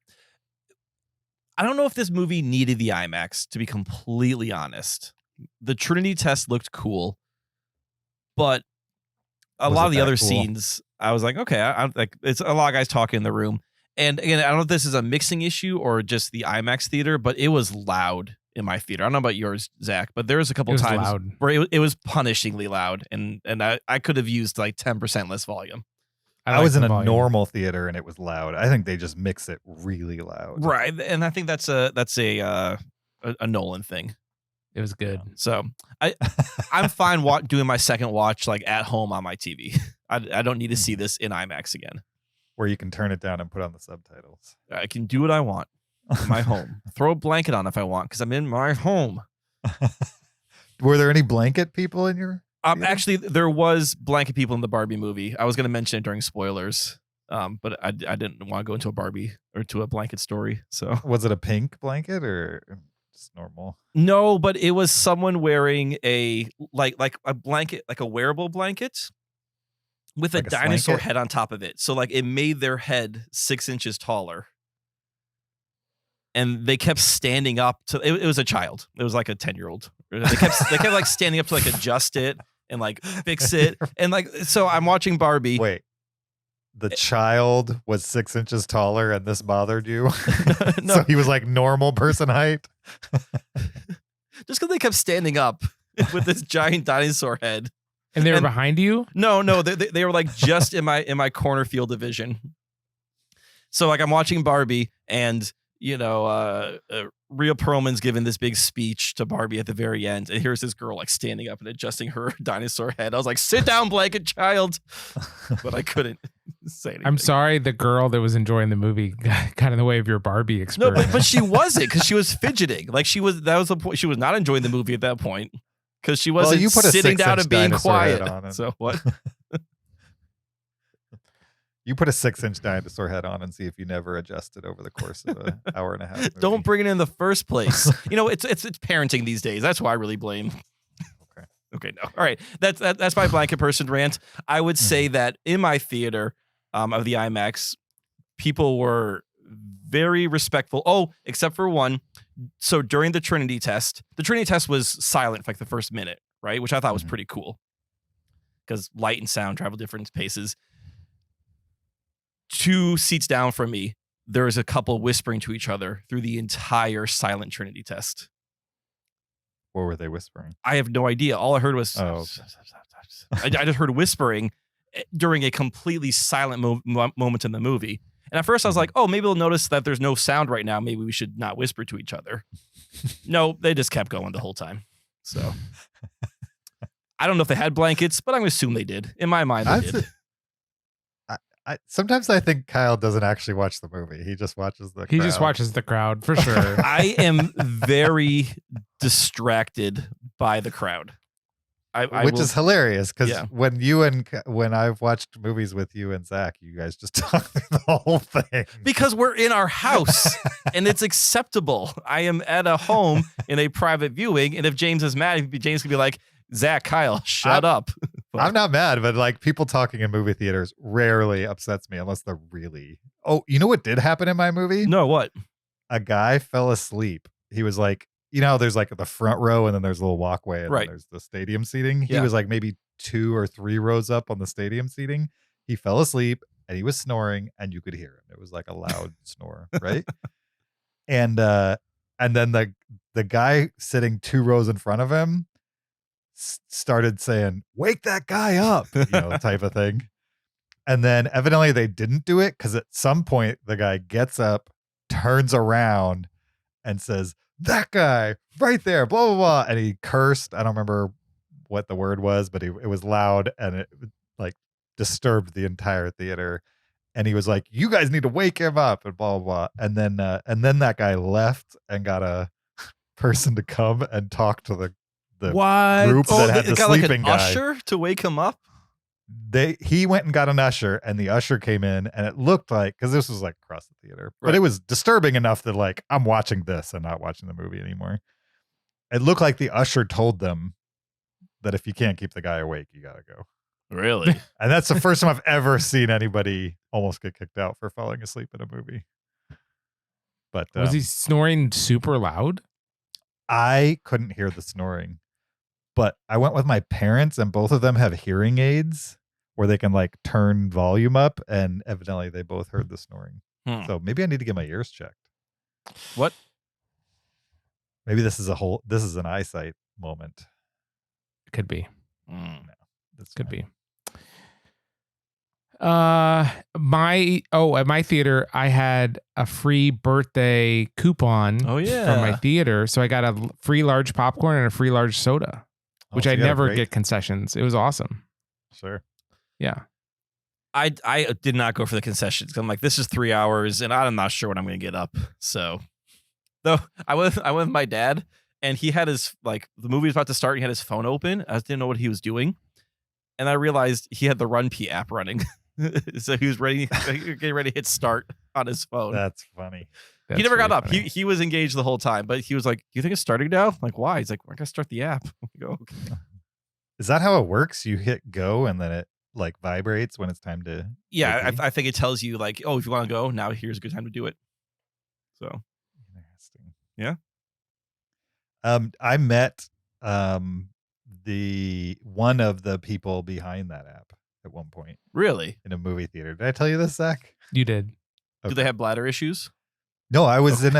I don't know if this movie needed the IMAX, to be completely honest. The Trinity test looked cool, but a lot of the other scenes, I was like, okay, I'm like, it's a lot of guys talking in the room. And again, I don't know if this is a mixing issue or just the IMAX theater, but it was loud in my theater. I don't know about yours, Zach, but there was a couple times loud. where it was punishingly loud, and I could have used like 10% less volume. I was in a normal theater and it was loud. I think they just mix it really loud. Right. And I think that's a Nolan thing. It was good. So I'm fine doing my second watch like at home on my TV. I don't need to see this in IMAX again. Where you can turn it down and put on the subtitles. I can do what I want in my home. Throw a blanket on if I want because I'm in my home. Were there any blanket people in your? Actually, there was blanket people in the Barbie movie. I was going to mention it during spoilers, but I didn't want to go into a Barbie or to a blanket story. So was it a pink blanket or just normal? No, but it was someone wearing a like a blanket, like a wearable blanket with like a dinosaur head on top of it. So like it made their head 6 inches taller. And they kept standing up to it was a child. It was like a 10-year-old. They kept like standing up to like adjust it and like fix it. And like so I'm watching Barbie. Wait. The child was 6 inches taller and this bothered you? No. So he was like normal person height? Just because they kept standing up with this giant dinosaur head. And they were behind you? No, they were like just in my corner field of vision. So like I'm watching Barbie and you know, Rhea Perlman's giving this big speech to Barbie at the very end, and here's this girl like standing up and adjusting her dinosaur head. I was like, "Sit down, blanket child," but I couldn't say anything. I'm sorry, the girl that was enjoying the movie got in the way of your Barbie experience. No, but she wasn't because she was fidgeting. Like that was the point. She was not enjoying the movie at that point because she wasn't you put a sitting down and being quiet. On so what? You put a 6-inch dinosaur head on and see if you never adjust it over the course of an hour and a half. Movie. Don't bring it in the first place. You know, it's parenting these days. That's why I really blame. Okay, no. All right. That's my blanket person rant. I would say that in my theater of the IMAX, people were very respectful. Oh, except for one. So during the Trinity test was silent for like the first minute, right? Which I thought was pretty cool because light and sound travel different paces. 2 seats down from me, there was a couple whispering to each other through the entire silent Trinity test. What were they whispering? I have no idea. All I heard was... Oh, okay. I just heard whispering during a completely silent moment in the movie. And at first I was like, oh, maybe they'll notice that there's no sound right now. Maybe we should not whisper to each other. No, they just kept going the whole time. So I don't know if they had blankets, but I'm going to assume they did. In my mind, they did. Sometimes I think Kyle doesn't actually watch the movie. He just watches the crowd. He just watches the crowd, for sure. I am very distracted by the crowd. Which is hilarious because when I've watched movies with you and Zach, you guys just talk through the whole thing. Because we're in our house and it's acceptable. I am at a home in a private viewing, and if James is mad, James could be like, Zach, Kyle, shut up. I'm not mad, but like people talking in movie theaters rarely upsets me unless they're really. Oh, you know what did happen in my movie? No, what? A guy fell asleep. He was like, you know, there's like the front row and then there's a little walkway and then there's the stadium seating. He was like maybe 2 or 3 rows up on the stadium seating. He fell asleep and he was snoring and you could hear him. It was like a loud snore, right? And then the guy sitting 2 rows in front of him started saying, "Wake that guy up," type of thing. And then evidently they didn't do it because at some point the guy gets up, turns around, and says, "That guy right there, blah, blah, blah." And he cursed. I don't remember what the word was, but it was loud and it like disturbed the entire theater. And he was like, "You guys need to wake him up," and blah, blah, blah. And then that guy left and got a person to come and talk to the What? group that had they the got like sleeping an guy. usher to wake him up? He went and got an usher, and the usher came in, and it looked like, because this was like across the theater, but Right. it was disturbing enough that like I'm watching this and not watching the movie anymore. It looked like the usher told them that if you can't keep the guy awake, you gotta go. Really? And that's the first time I've ever seen anybody almost get kicked out for falling asleep in a movie. But Was he snoring super loud? I couldn't hear the snoring, but I went with my parents, and both of them have hearing aids where they can like turn volume up, and evidently they both heard the snoring. So maybe I need to get my ears checked. What? Maybe this is an eyesight moment. Could be. That's Could fine. be. At my theater, I had a free birthday coupon Oh, yeah. from my theater. So I got a free large popcorn and a free large soda, which so I you got a never break? get concessions. It was awesome. Sure. Yeah. I did not go for the concessions. I'm like, this is 3 hours, and I'm not sure when I'm going to get up. So, though I went with my dad, and he had his the movie was about to start. And he had his phone open. I didn't know what he was doing, and I realized he had the Run P app running. So he was getting ready to hit start on his phone. That's funny. He never got up. He was engaged the whole time, but he was like, "Do you think it's starting now?" I'm like, why? He's like, "We're gonna start the app." I go, okay. Is that how it works? You hit go and then it like vibrates when it's time to. Yeah, pee? I think it tells you like, oh, if you want to go now, here's a good time to do it. So Interesting. yeah. I met the one of the people behind that app at one point Really? in a movie theater. Did I tell you this, Zach? You did. Do they have bladder issues? No, I was in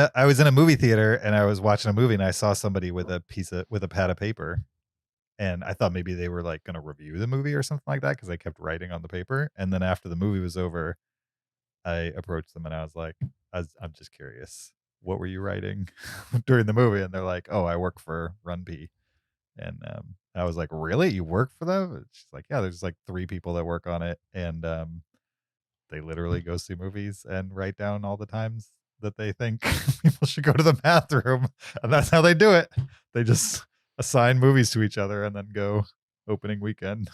a movie theater and I was watching a movie and I saw somebody with a pad of paper, and I thought maybe they were like going to review the movie or something like that because they kept writing on the paper. And then after the movie was over, I approached them and I was like, I'm just curious, what were you writing during the movie? And they're like, "Oh, I work for Run P." And I was like, "Really? You work for them?" And she's like, "Yeah, there's like 3 people that work on it, and they literally go see movies and write down all the times that they think people should go to the bathroom, and that's how they do it. They just assign movies to each other and then go opening weekend."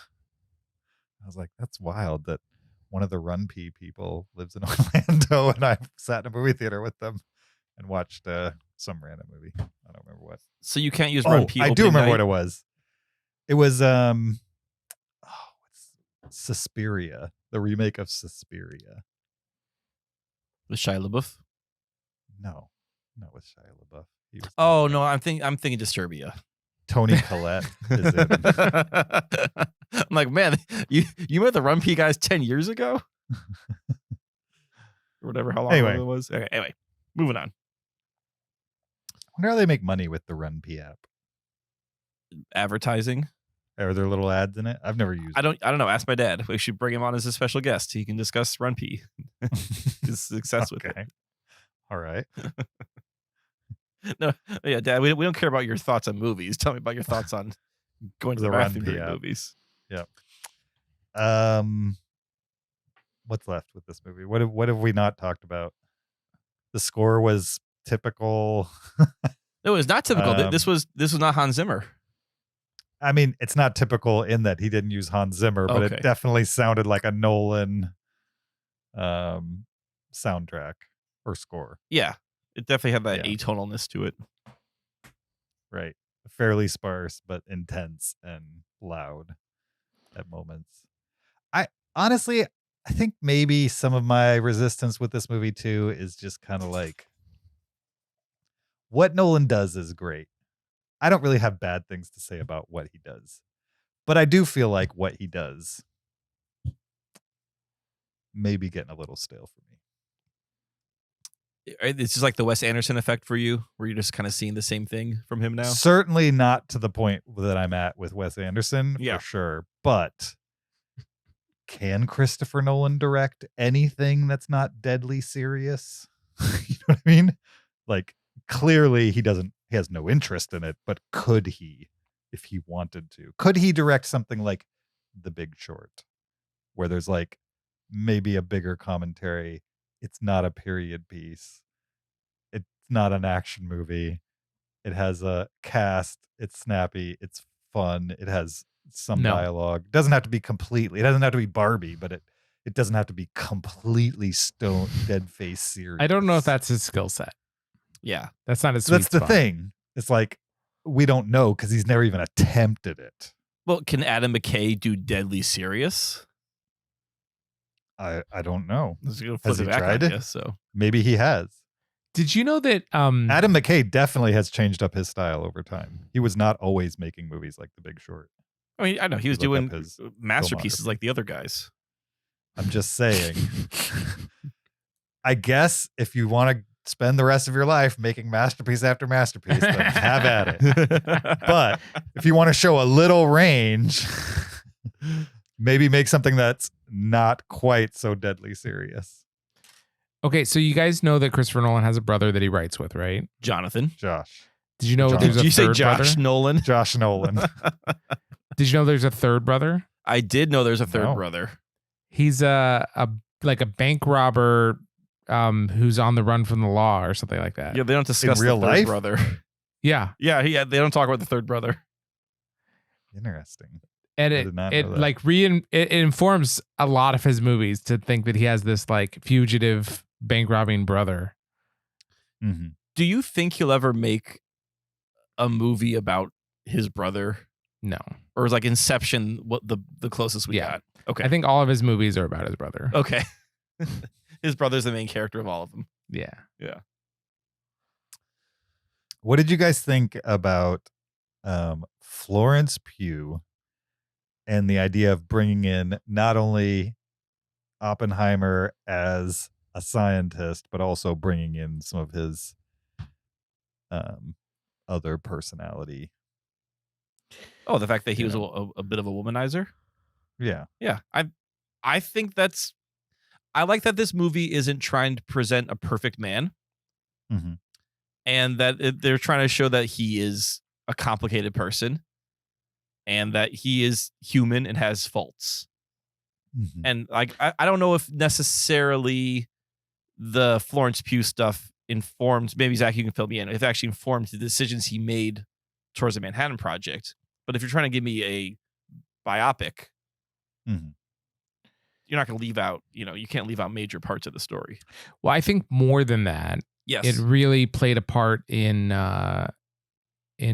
I was like, "That's wild that one of the Run P people lives in Orlando, and I sat in a movie theater with them and watched some random movie. I don't remember what." So you can't use Run P. I do remember what it was. It was Suspiria, the remake of Suspiria. With Shia LaBeouf. No, not with Shia LaBeouf. He was Oh no, I'm thinking Disturbia. Tony Collette is it. I'm like, man, you met the Run P guys 10 years ago, or whatever. How long Anyway. ago it was? Okay, anyway, moving on. I wonder how they make money with the Run P app. Advertising. Are there little ads in it? I've never used I don't know. Ask my dad. We should bring him on as a special guest. He can discuss Run P. His success with it. Okay. All right. No, yeah, Dad. We don't care about your thoughts on movies. Tell me about your thoughts on going to the The Run bathroom P during app. movies. Yep. What's left with this movie? What have we not talked about? The score was typical. No, it's not typical. Um, This was not Hans Zimmer. I mean, it's not typical in that he didn't use Hans Zimmer, but Okay. it definitely sounded like a Nolan soundtrack or score. Yeah, it definitely had that Yeah. atonalness to it. Right. Fairly sparse, but intense and loud at moments. I think maybe some of my resistance with this movie too is just kind of like what Nolan does is great. I don't really have bad things to say about what he does, but I do feel like what he does may be getting a little stale for me. It's just like the Wes Anderson effect for you, where you're just kind of seeing the same thing from him now. Certainly not to the point that I'm at with Wes Anderson, Yeah. for sure. But can Christopher Nolan direct anything that's not deadly serious? You know what I mean? Like, clearly he has no interest in it, but could he, if he wanted to? Could he direct something like The Big Short, where there's like maybe a bigger commentary? It's not a period piece. It's not an action movie. It has a cast. It's snappy. It's fun. It has some dialogue. It doesn't have to be completely. It doesn't have to be Barbie, but it doesn't have to be completely stone dead face serious. I don't know if that's his skill set. Yeah, that's not his. That's the spot. thing. It's like we don't know because he's never even attempted it. Well, can Adam McKay do deadly serious? I don't know. Has he tried it? So maybe he has. Did you know that Adam McKay definitely has changed up his style over time? He was not always making movies like The Big Short. I mean, I know he was doing masterpieces like the other guys. I'm just saying. I guess if you want to spend the rest of your life making masterpiece after masterpiece, then have at it. But if you want to show a little range, maybe make something that's not quite so deadly serious. Okay, so you guys know that Christopher Nolan has a brother that he writes with, right? Jonathan. Josh. Did you know John. there's a Did you say third Josh brother? Nolan? Josh Nolan. Did you know there's a third brother? I did know there's a third brother. He's a bank robber who's on the run from the law or something like that. Yeah, they don't discuss real the third life? brother. Yeah. Yeah, they don't talk about the third brother. Interesting. And I did not know it that. like it informs a lot of his movies to think that he has this like fugitive bank robbing brother. Mm-hmm. Do you think he'll ever make a movie about his brother? No. Or is like Inception what the closest we got? Okay. I think all of his movies are about his brother. Okay. His brother's the main character of all of them. Yeah. Yeah. What did you guys think about Florence Pugh and the idea of bringing in not only Oppenheimer as a scientist, but also bringing in some of his other personality? Oh, the fact that he was a bit of a womanizer? Yeah. Yeah. I think I like that this movie isn't trying to present a perfect man. Mm-hmm. And that they're trying to show that he is a complicated person and that he is human and has faults. Mm-hmm. And like, I don't know if necessarily the Florence Pugh stuff informed, maybe Zach, you can fill me in, if it actually informed the decisions he made towards the Manhattan Project. But if you're trying to give me a biopic, Mm-hmm. you're not going to leave out, you can't leave out major parts of the story. Well, I think more than that, Yes. it really played a part in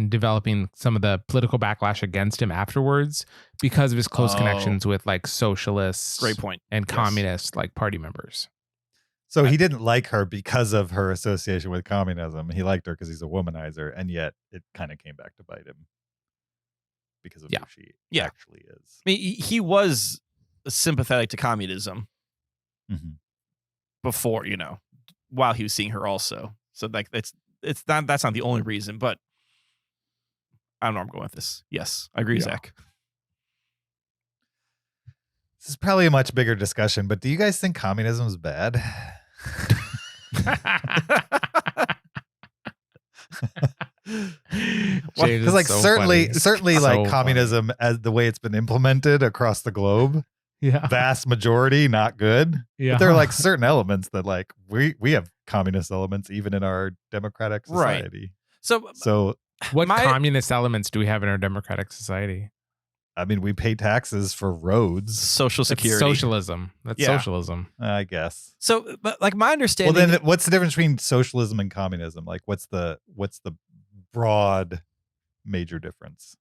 developing some of the political backlash against him afterwards because of his close connections with like socialists, Great point. and Yes. communist like party members. So he didn't like her because of her association with communism. He liked her because he's a womanizer, and yet it kind of came back to bite him because of who she actually is. I mean, he was sympathetic to communism Mm-hmm. before, while he was seeing her also. So like that's not the only reason, but I don't know where I'm going with this. Yes, I agree, Zach. This is probably a much bigger discussion, but do you guys think communism is bad? Because like certainly like communism as the way it's been implemented across the globe, vast majority not good. Yeah. But there are like certain elements that like we have communist elements even in our democratic Right. society. So what communist elements do we have in our democratic society? I mean, we pay taxes for roads, Social That's Security. socialism. That's Yeah. socialism. I guess. So, but like my understanding. Well, then what's the difference between socialism and communism? Like, what's the broad major difference?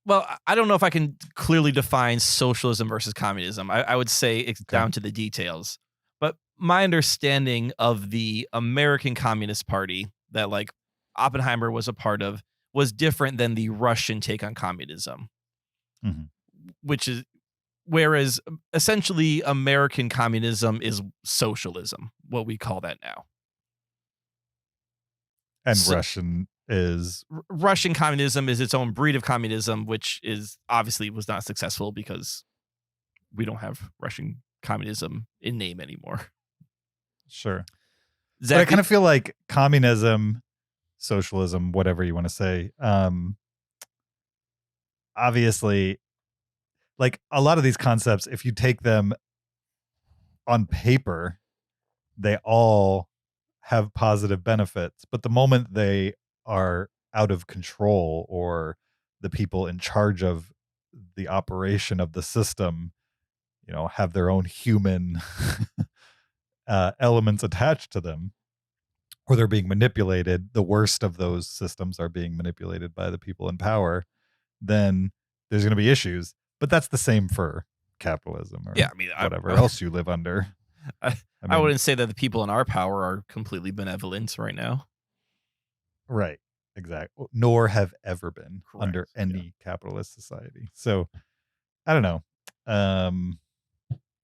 Well, I don't know if I can clearly define socialism versus communism. I would say it's down to the details. But my understanding of the American Communist Party that like Oppenheimer was a part of was different than the Russian take on communism, Mm-hmm. which is Whereas essentially American communism is socialism, what we call that now. And So- Russian is Russian communism is its own breed of communism, which is obviously was not successful because we don't have Russian communism in name anymore. sure. Zach, But I kind of feel like communism, socialism, whatever you want to say, obviously, like a lot of these concepts, if you take them on paper, they all have positive benefits. But the moment they are out of control or the people in charge of the operation of the system, have their own human elements attached to them, or they're being manipulated, the worst of those systems are being manipulated by the people in power, then there's going to be issues. But that's the same for capitalism or Yeah, I mean, whatever else you live under. I mean, wouldn't say that the people in our power are completely benevolent right now. right, exactly. Nor have ever been under Correct, any capitalist society. So I don't know.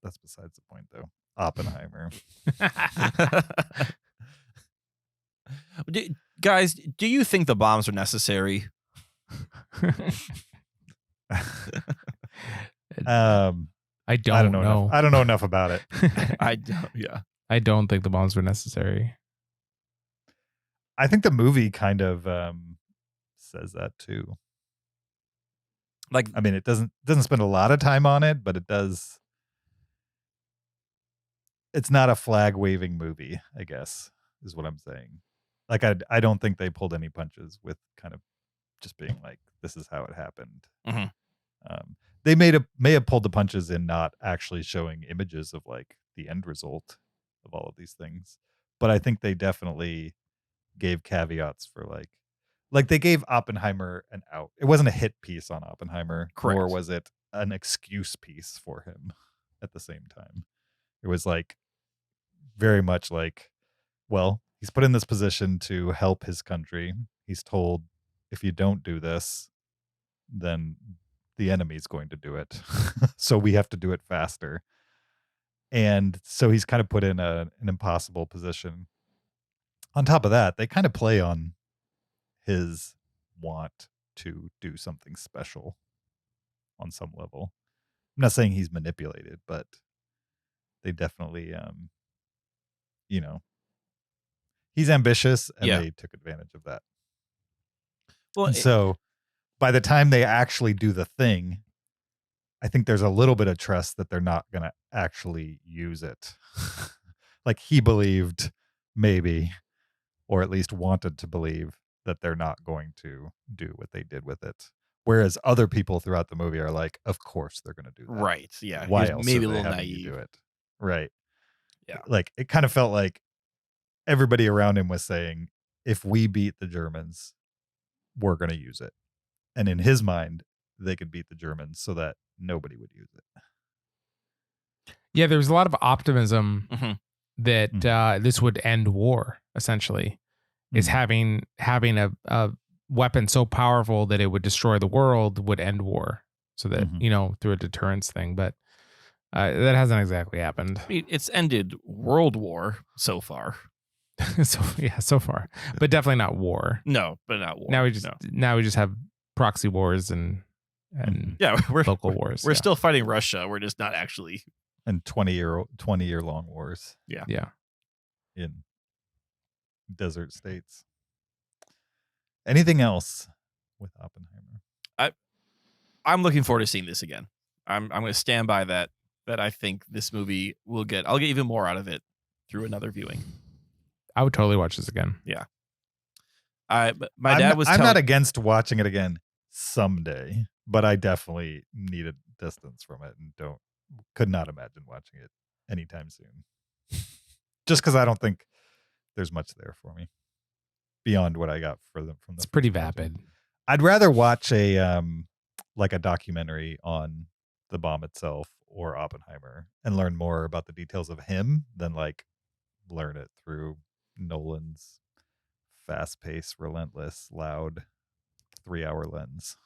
That's besides the point, though. Oppenheimer. Guys, do you think the bombs are necessary? I don't, I don't know. know. I don't know enough about it. I don't. Yeah. I don't think the bombs were necessary. I think the movie kind of says that too. Like, I mean, it doesn't spend a lot of time on it, but it does. It's not a flag waving movie, I guess, is what I'm saying. Like, I don't think they pulled any punches with kind of just being like, this is how it happened. Mhm. They may have pulled the punches in not actually showing images of like the end result of all of these things, but I think they definitely gave caveats for like they gave Oppenheimer an out. It wasn't a hit piece on Oppenheimer, nor Correct. was it an excuse piece for him at the same time. It was like very much like, well, he's put in this position to help his country. He's told, if you don't do this, then the enemy's going to do it. So we have to do it faster. And so he's kind of put in an impossible position. On top of that, they kind of play on his want to do something special on some level. I'm not saying he's manipulated, but they definitely, he's ambitious and Yeah. they took advantage of that. well, And so by the time they actually do the thing, I think there's a little bit of trust that they're not going to actually use it. Like he believed maybe, or at least wanted to believe, that they're not going to do what they did with it. Whereas other people throughout the movie are like, of course they're going to do that. right. Yeah. Why He was else maybe are a they little having you naive. do it? Right. Yeah. Like it kind of felt like everybody around him was saying, if we beat the Germans, we're going to use it. And in his mind, they could beat the Germans so that nobody would use it. Yeah, there was a lot of optimism Mhm. that this would end war, essentially. Is Mhm. having a weapon so powerful that it would destroy the world would end war. So that, Mhm. through a deterrence thing. But that hasn't exactly happened. I mean, it's ended World War so far. so far. But definitely not war. No, but not war. Now we just No. have proxy wars and Yeah, we're local wars. We're yeah. still fighting Russia. We're just not actually. And 20-year long wars Yeah. in desert states. Anything else with Oppenheimer? I'm looking forward to seeing this again. I'm going to stand by that I think this movie I'll get even more out of it through another viewing. I would totally watch this again. My dad was I'm telling not against watching it again someday, but I definitely need a distance from it and could not imagine watching it anytime soon. Just because I don't think there's much there for me beyond what I got from the. It's pretty first watching. vapid. I'd rather watch a like a documentary on the bomb itself or Oppenheimer and learn more about the details of him than like learn it through Nolan's fast-paced, relentless, loud 3-hour lens.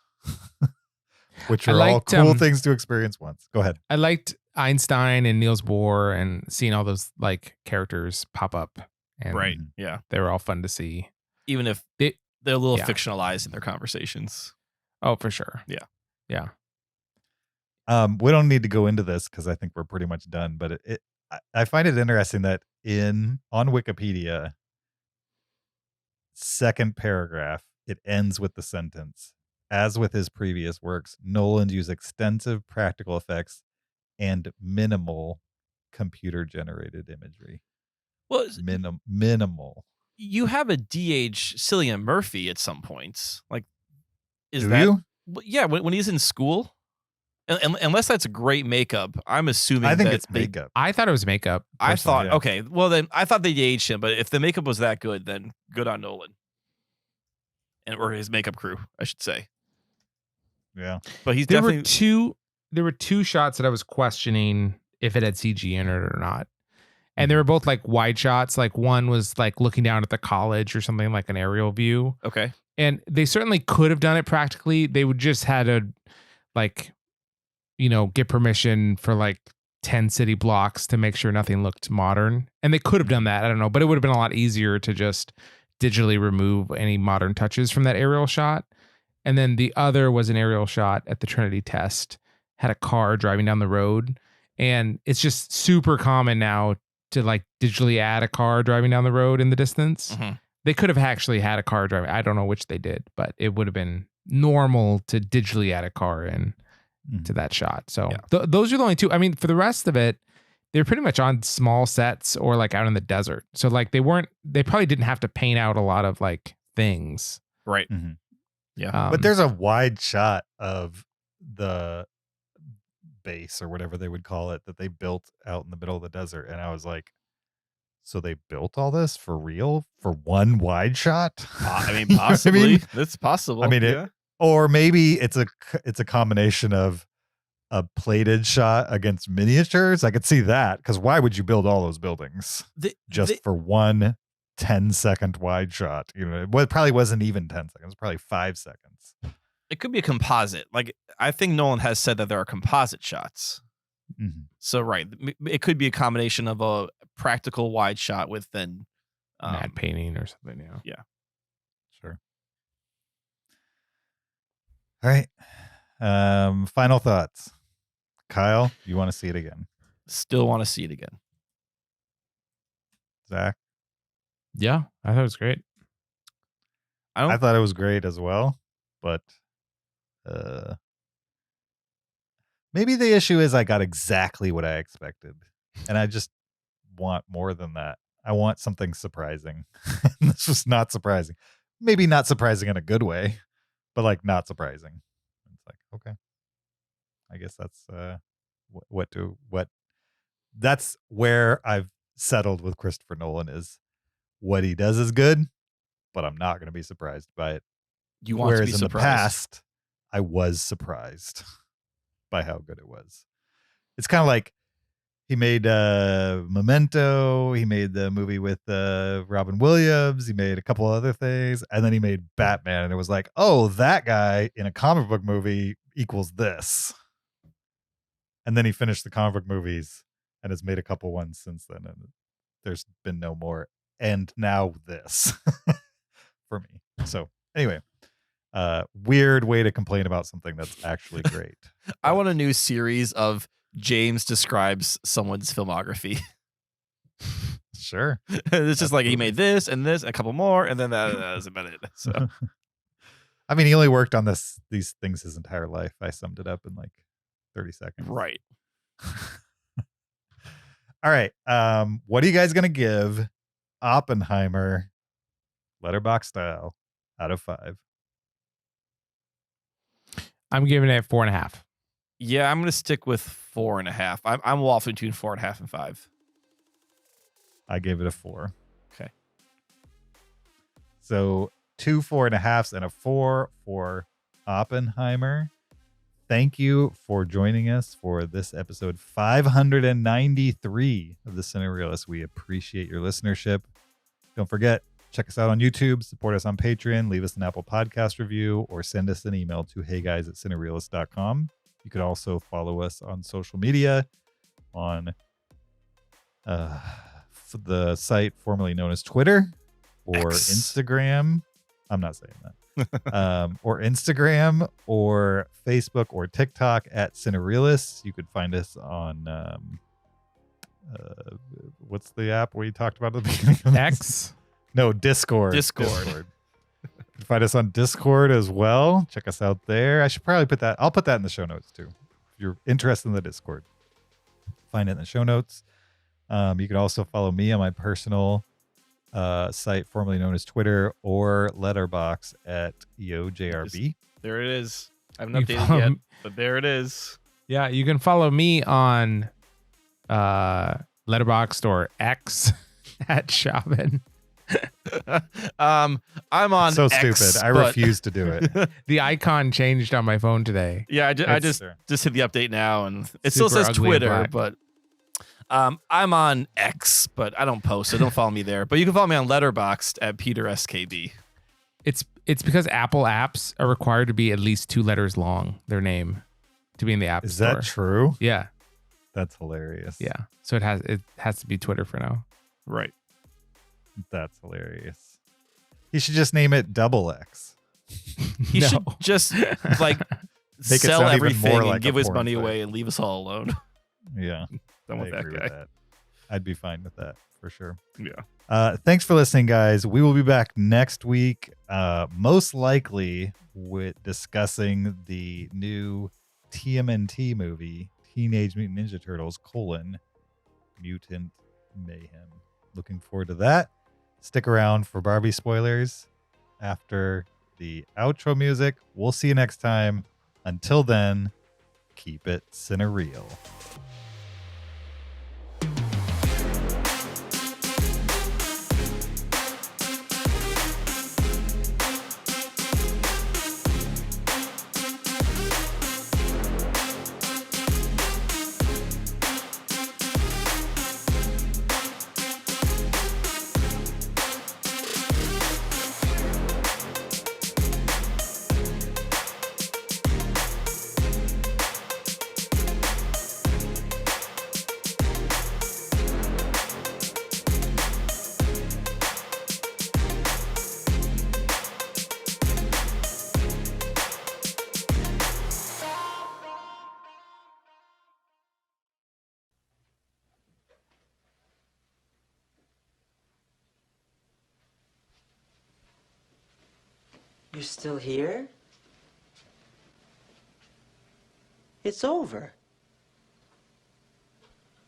which I are all liked, cool things to experience once. Go ahead. I liked Einstein and Niels Bohr and seeing all those like characters pop up. And Right. Yeah. they were all fun to see. Even if they're a little Yeah. fictionalized in their conversations. Oh, for sure. Yeah. Yeah. We don't need to go into this because I think we're pretty much done. But I find it interesting that on Wikipedia, second paragraph, it ends with the sentence, as with his previous works, Nolan used extensive practical effects and minimal computer generated imagery. Well, Minimal. you have a DH Cillian Murphy at some points. Like, is Do that? you? Well, yeah, when he's in school. Unless that's great makeup, I'm assuming. I think that it's makeup. I thought it was makeup. I personally, thought, yeah. okay, well then I thought they aged him, but if the makeup was that good, then good on Nolan, or his makeup crew, I should say. Yeah. But he's There definitely were two shots that I was questioning if it had CG in it or not. And they were both like wide shots. Like one was like looking down at the college or something, like an aerial view. okay. And they certainly could have done it practically. They would just had to like, get permission for like 10 city blocks to make sure nothing looked modern. And they could have done that. I don't know, but it would have been a lot easier to just digitally remove any modern touches from that aerial shot. And then the other was an aerial shot at the Trinity test, had a car driving down the road. And it's just super common now to like digitally add a car driving down the road in the distance. Mhm. They could have actually had a car driving. I don't know which they did, but it would have been normal to digitally add a car in to that shot. So those are the only two. I mean, for the rest of it, they're pretty much on small sets or like out in the desert. So like they probably didn't have to paint out a lot of like things. Right. Mm-hmm. Yeah. But there's a wide shot of the base or whatever they would call it that they built out in the middle of the desert. And I was like, so they built all this for real for one wide shot? I mean, You know what possibly. I mean? That's possible. I mean, yeah. Or maybe it's a combination of a plated shot against miniatures. I could see that, because why would you build all those buildings just for one 10-second wide shot? It probably wasn't even 10 seconds, probably 5 seconds. It could be a composite. Like, I think Nolan has said that there are composite shots. Mm-hmm. So, right. It could be a combination of a practical wide shot with then matte painting or something. Yeah. Sure. All right. Final thoughts. Kyle, you want to see it again? Still want to see it again. Zach? Yeah, I thought it was great. I thought it was great as well, but maybe the issue is I got exactly what I expected, and I just want more than that. I want something surprising. This was not surprising. Maybe not surprising in a good way, but like not surprising. It's like, okay, I guess that's that's where I've settled with Christopher Nolan, is what he does is good, but I'm not going to be surprised by it. You want Whereas to be in surprised. the past, I was surprised by how good it was. It's kind of like he made Memento. He made the movie with Robin Williams. He made a couple other things. And then he made Batman. And it was like, oh, that guy in a comic book movie equals this. And then he finished the comic book movies and has made a couple ones since then. And there's been no more. And now this for me. So anyway, weird way to complain about something that's actually great. I want a new series of James describes someone's filmography. Sure. It's just like he made this and this, and a couple more, and then that's about it. So, I mean, he only worked on these things his entire life. I summed it up in like 30 seconds. right. All right. What are you guys gonna give Oppenheimer, letterbox style, out of 5? I'm giving it 4.5. Yeah, I'm gonna stick with 4.5. I'm waffling between 4.5 and 5. I gave it a 4. Okay. So 2 4.5s and a 4 for Oppenheimer. Thank you for joining us for this episode 593 of the Cinereelists. We appreciate your listenership. Don't forget, check us out on YouTube, support us on Patreon, leave us an Apple Podcast review, or send us an email to heyguys@cinereelists.com. You could also follow us on social media on the site formerly known as Twitter or X. Instagram. I'm not saying that. Or Instagram or Facebook or TikTok at Cinereelists. You could find us on what's the app we talked about at the beginning of this? X. No, Discord. You can find us on Discord as well. Check us out there. I should probably put that. I'll put that in the show notes too. If you're interested in the Discord, find it in the show notes. You can also follow me on my personal site formerly known as Twitter or Letterboxd at EOJRB. There it is. I haven't You updated follow yet, me- but there it is. Yeah, you can follow me on Letterboxd or X at Chauvin. I'm on So X, stupid. I but- refuse to do it. The icon changed on my phone today. Yeah, I It's- just hit the update now, and it still Super says ugly and Twitter, black. but I'm on X, but I don't post, so don't follow me there. But you can follow me on Letterboxd at PeterSKB. It's because Apple apps are required to be at least 2 letters long, their name, to be in the app Is store. that true? Yeah. That's hilarious. Yeah. So it has to be Twitter for now. Right. That's hilarious. He should just name it Double X. He No. should just like Make it sell sound even everything more and like a give his porn money site. away and leave us all alone. Yeah. Done with I that agree guy. with that. I'd be fine with that for sure. Yeah. Thanks for listening, guys. We will be back next week, most likely with discussing the new TMNT movie, Teenage Mutant Ninja Turtles, Mutant Mayhem. Looking forward to that. Stick around for Barbie spoilers after the outro music. We'll see you next time. Until then, keep it cinereal. You're still here? It's over.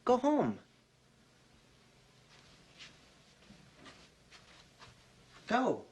Go home. Go.